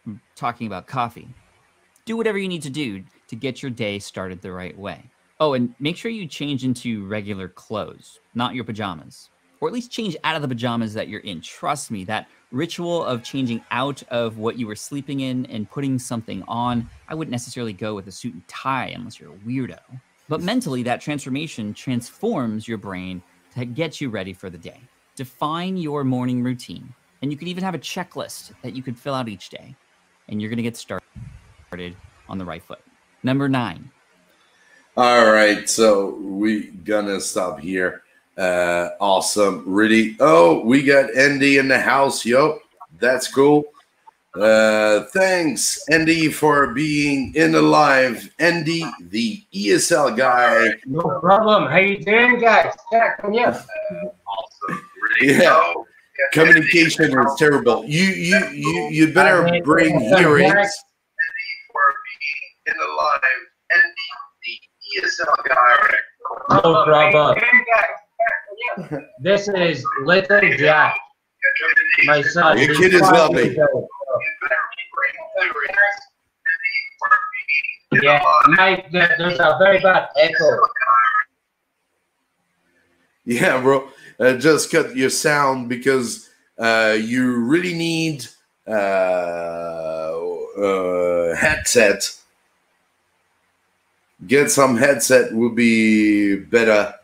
I'm talking about coffee. Do whatever you need to do to get your day started the right way. Oh, and make sure you change into regular clothes, not your pajamas. Or at least change out of the pajamas that you're in. Trust me, that ritual of changing out of what you were sleeping in and putting something on, I wouldn't necessarily go with a suit and tie unless you're a weirdo. But mentally, that transformation transforms your brain to get you ready for the day. Define your morning routine. And you could even have a checklist that you could fill out each day. And you're gonna get started on the right foot. Number 9. All right, so we gonna stop here. Awesome, really. Oh, we got Andy in the house. Yo, that's cool. Thanks, Andy, for being in the live. Andy, the ESL guy. No problem. How you doing, guys? Jack, come here. Awesome, really. Yeah. Communication is terrible. You better bring hearings. Andy, for being in the live. Andy, the ESL guy. No problem. This is little Jack, my son. Your kid is lovely. Yeah, Mike, there's a very bad echo. Yeah, bro. Just cut your sound because you really need headset. Get some headset would be better.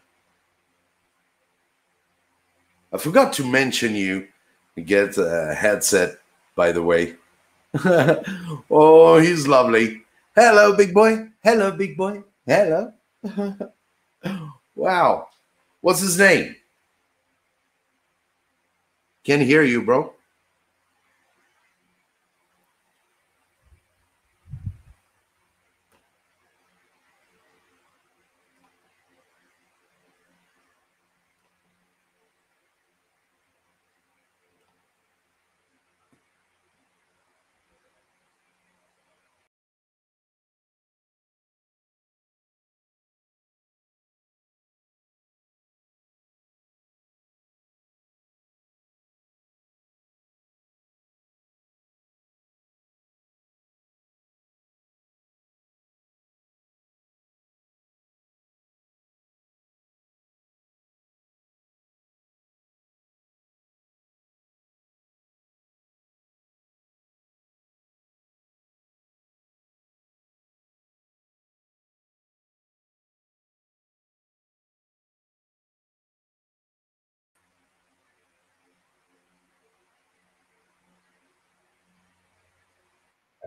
I forgot to mention you get a headset, by the way. Oh, he's lovely. Hello, big boy. Hello, big boy. Hello. Wow. What's his name? Can't hear you, bro.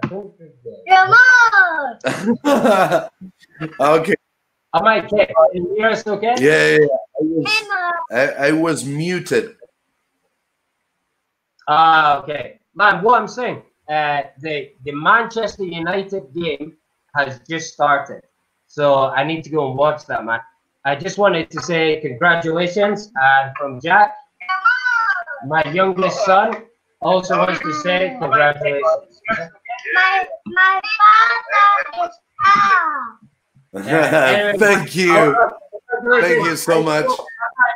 Come on! Okay. I might get. You hear us okay? Yeah. I was muted. Okay. Man, what I'm saying, the Manchester United game has just started. So I need to go and watch that, man. I just wanted to say congratulations from Jack. My youngest son also wants to say congratulations. My father is out. Thank you. Thank you so much.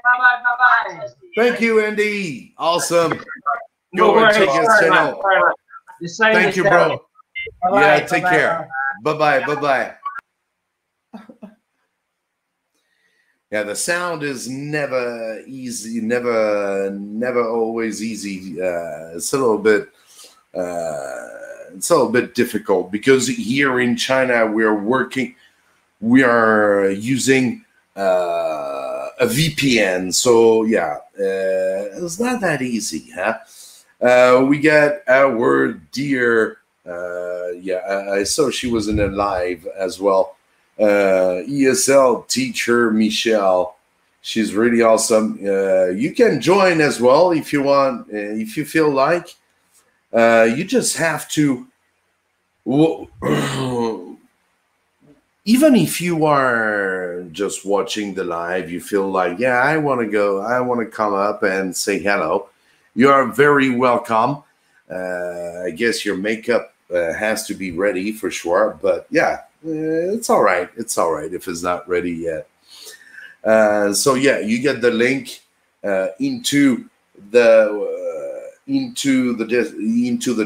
Bye-bye. Thank you, Andy. Awesome. Go and check his channel. Thank you, bro. Yeah, take care. Bye-bye. Bye-bye. Yeah, the sound is never easy, never always easy. It's a little bit difficult because here in China we are using a VPN. So yeah, it's not that easy, huh? We got our dear, I saw she was in a live as well. ESL teacher Michelle, she's really awesome. You can join as well if you want, if you feel like. You just have to, even if you are just watching the live, you feel like, yeah, I want to come up and say hello. You are very welcome. I guess your makeup has to be ready for sure, but yeah. It's all right. It's all right if it's not ready yet. So yeah, you get the link into the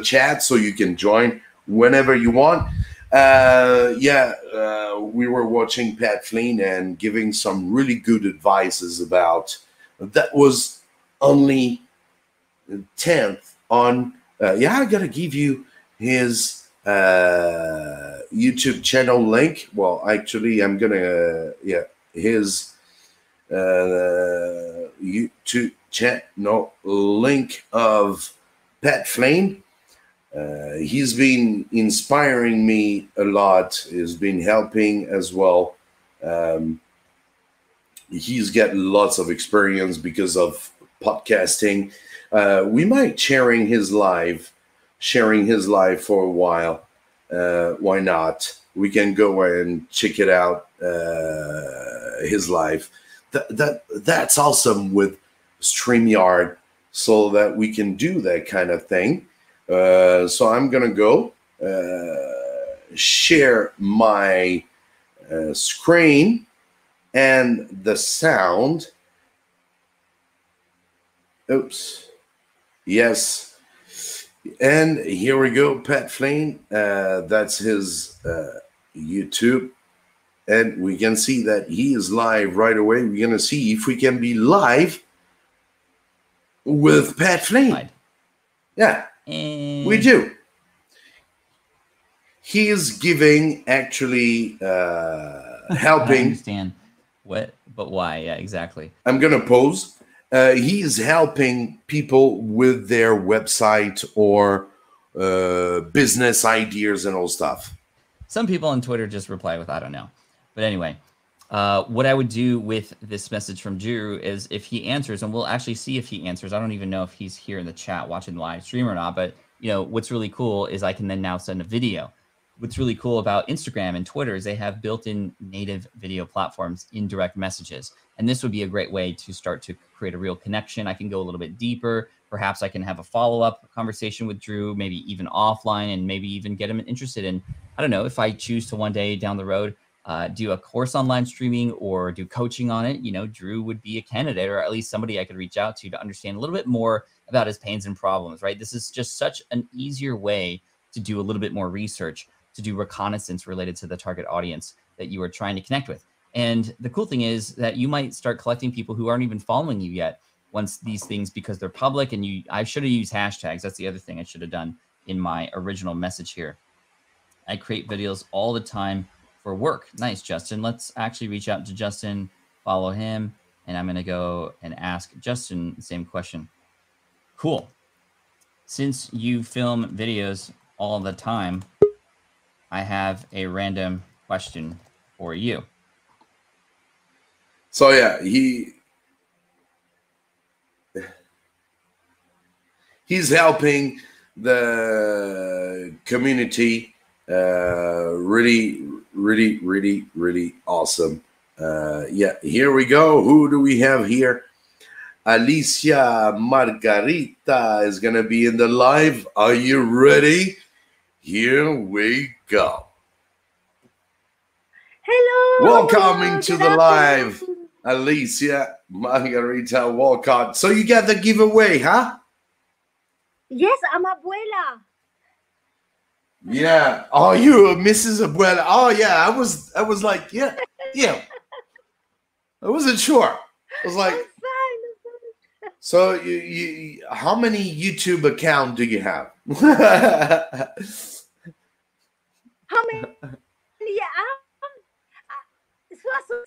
chat, so you can join whenever you want. We were watching Pat Flynn and giving some really good advices about that was only 10th on. I gotta give you his YouTube channel link. Well, actually, I'm gonna his YouTube channel link of Pat Flynn. He's been inspiring me a lot. He's been helping as well. He's got lots of experience because of podcasting. We might sharing his live for a while. Why not? We can go and check it out. His live. That's awesome with StreamYard, so that we can do that kind of thing. So I'm gonna go share my screen and the sound. Oops. Yes. And here we go, Pat Flynn. That's his YouTube. And we can see that he is live right away. We're going to see if we can be live with Pat Flynn. Yeah, we do. He is giving, actually, helping. I understand what, but why? Yeah, exactly. I'm going to pause. He is helping people with their website or business ideas and all stuff. Some people on Twitter just reply with, I don't know. But anyway, what I would do with this message from Drew is if he answers, and we'll actually see if he answers. I don't even know if he's here in the chat watching the live stream or not. But, you know, what's really cool is I can then now send a video. What's really cool about Instagram and Twitter is they have built-in native video platforms in direct messages. And this would be a great way to start to create a real connection. I can go a little bit deeper. Perhaps I can have a follow-up conversation with Drew, maybe even offline, and maybe even get him interested in, I don't know, if I choose to one day down the road do a course on live streaming or do coaching on it, you know, Drew would be a candidate, or at least somebody I could reach out to understand a little bit more about his pains and problems, right? This is just such an easier way to do a little bit more research, to do reconnaissance related to the target audience that you are trying to connect with. And the cool thing is that you might start collecting people who aren't even following you yet once these things, because they're public. And I should have used hashtags. That's the other thing I should have done in my original message here. I create videos all the time for work. Nice, Justin. Let's actually reach out to Justin, follow him, and I'm going to go and ask Justin the same question. Cool. Since you film videos all the time, I have a random question for you. So yeah, he's helping the community. Really awesome. Yeah, here we go. Who do we have here? Alicia Margarita is gonna be in the live. Are you ready? Here we go. Hello. Welcome to the live, Alicia Margarita Walcott. So you got the giveaway, huh? Yes, I'm abuela. Yeah. Oh, you Mrs. Abuela. Oh, yeah. I was like, yeah. I wasn't sure. I was like, I'm fine. so you how many YouTube accounts do you have? How many? Yeah.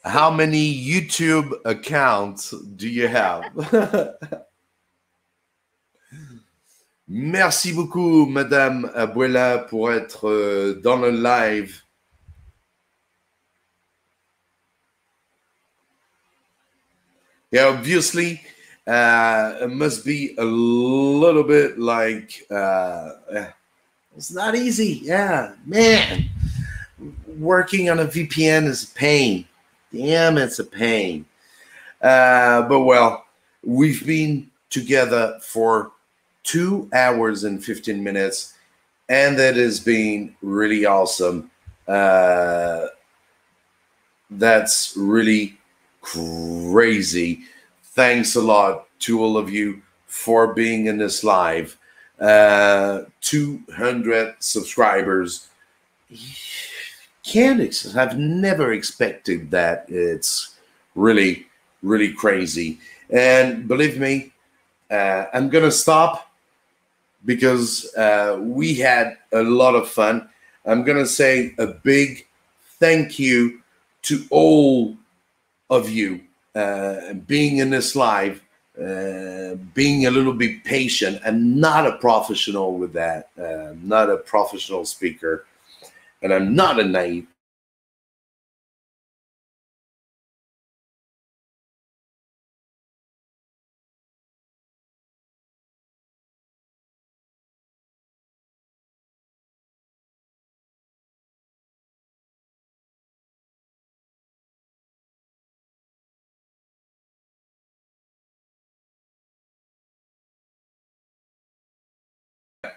How many YouTube accounts do you have? Merci beaucoup, Madame Abuela, pour être dans le live. Yeah, obviously, it must be a little bit like, it's not easy. Yeah, man. Working on a VPN is a pain. Damn, it's a pain. But well, we've been together for 2 hours and 15 minutes, and that has been really awesome. That's really crazy. Thanks a lot to all of you for being in this live. 200 subscribers. I've never expected that. It's really crazy. And believe me, I'm gonna stop because we had a lot of fun. I'm gonna say a big thank you to all of you being in this live, being a little bit patient. I'm not a professional with that. I'm not a professional speaker, and I'm not a naive.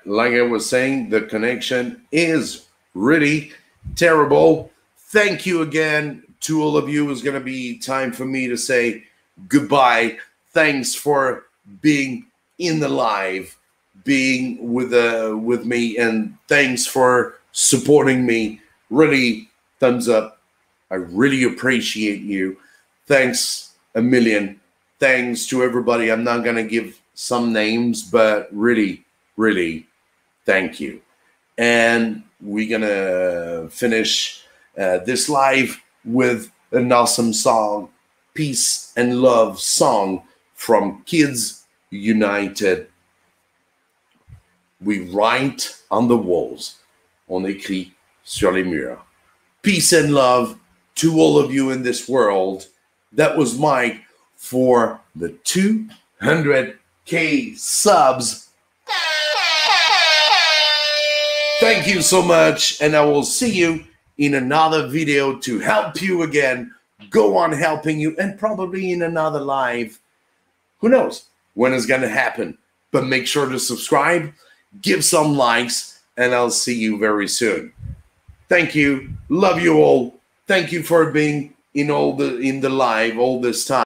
Like I was saying, the connection is really terrible. Thank you again to all of you. It's going to be time for me to say goodbye. Thanks for being in the live, being with me, and thanks for supporting me. Really, thumbs up. I really appreciate you. Thanks a million. Thanks to everybody. I'm not going to give some names, but really thank you. And we're gonna finish this live with an awesome song, Peace and Love song from Kids United. We write on the walls, on écrit sur les murs. Peace and love to all of you in this world. That was Mike for the 200K subs. Thank you so much, and I will see you in another video to help you again, go on helping you, and probably in another live. Who knows when it's going to happen? But make sure to subscribe, give some likes, and I'll see you very soon. Thank you. Love you all. Thank you for being in the live all this time.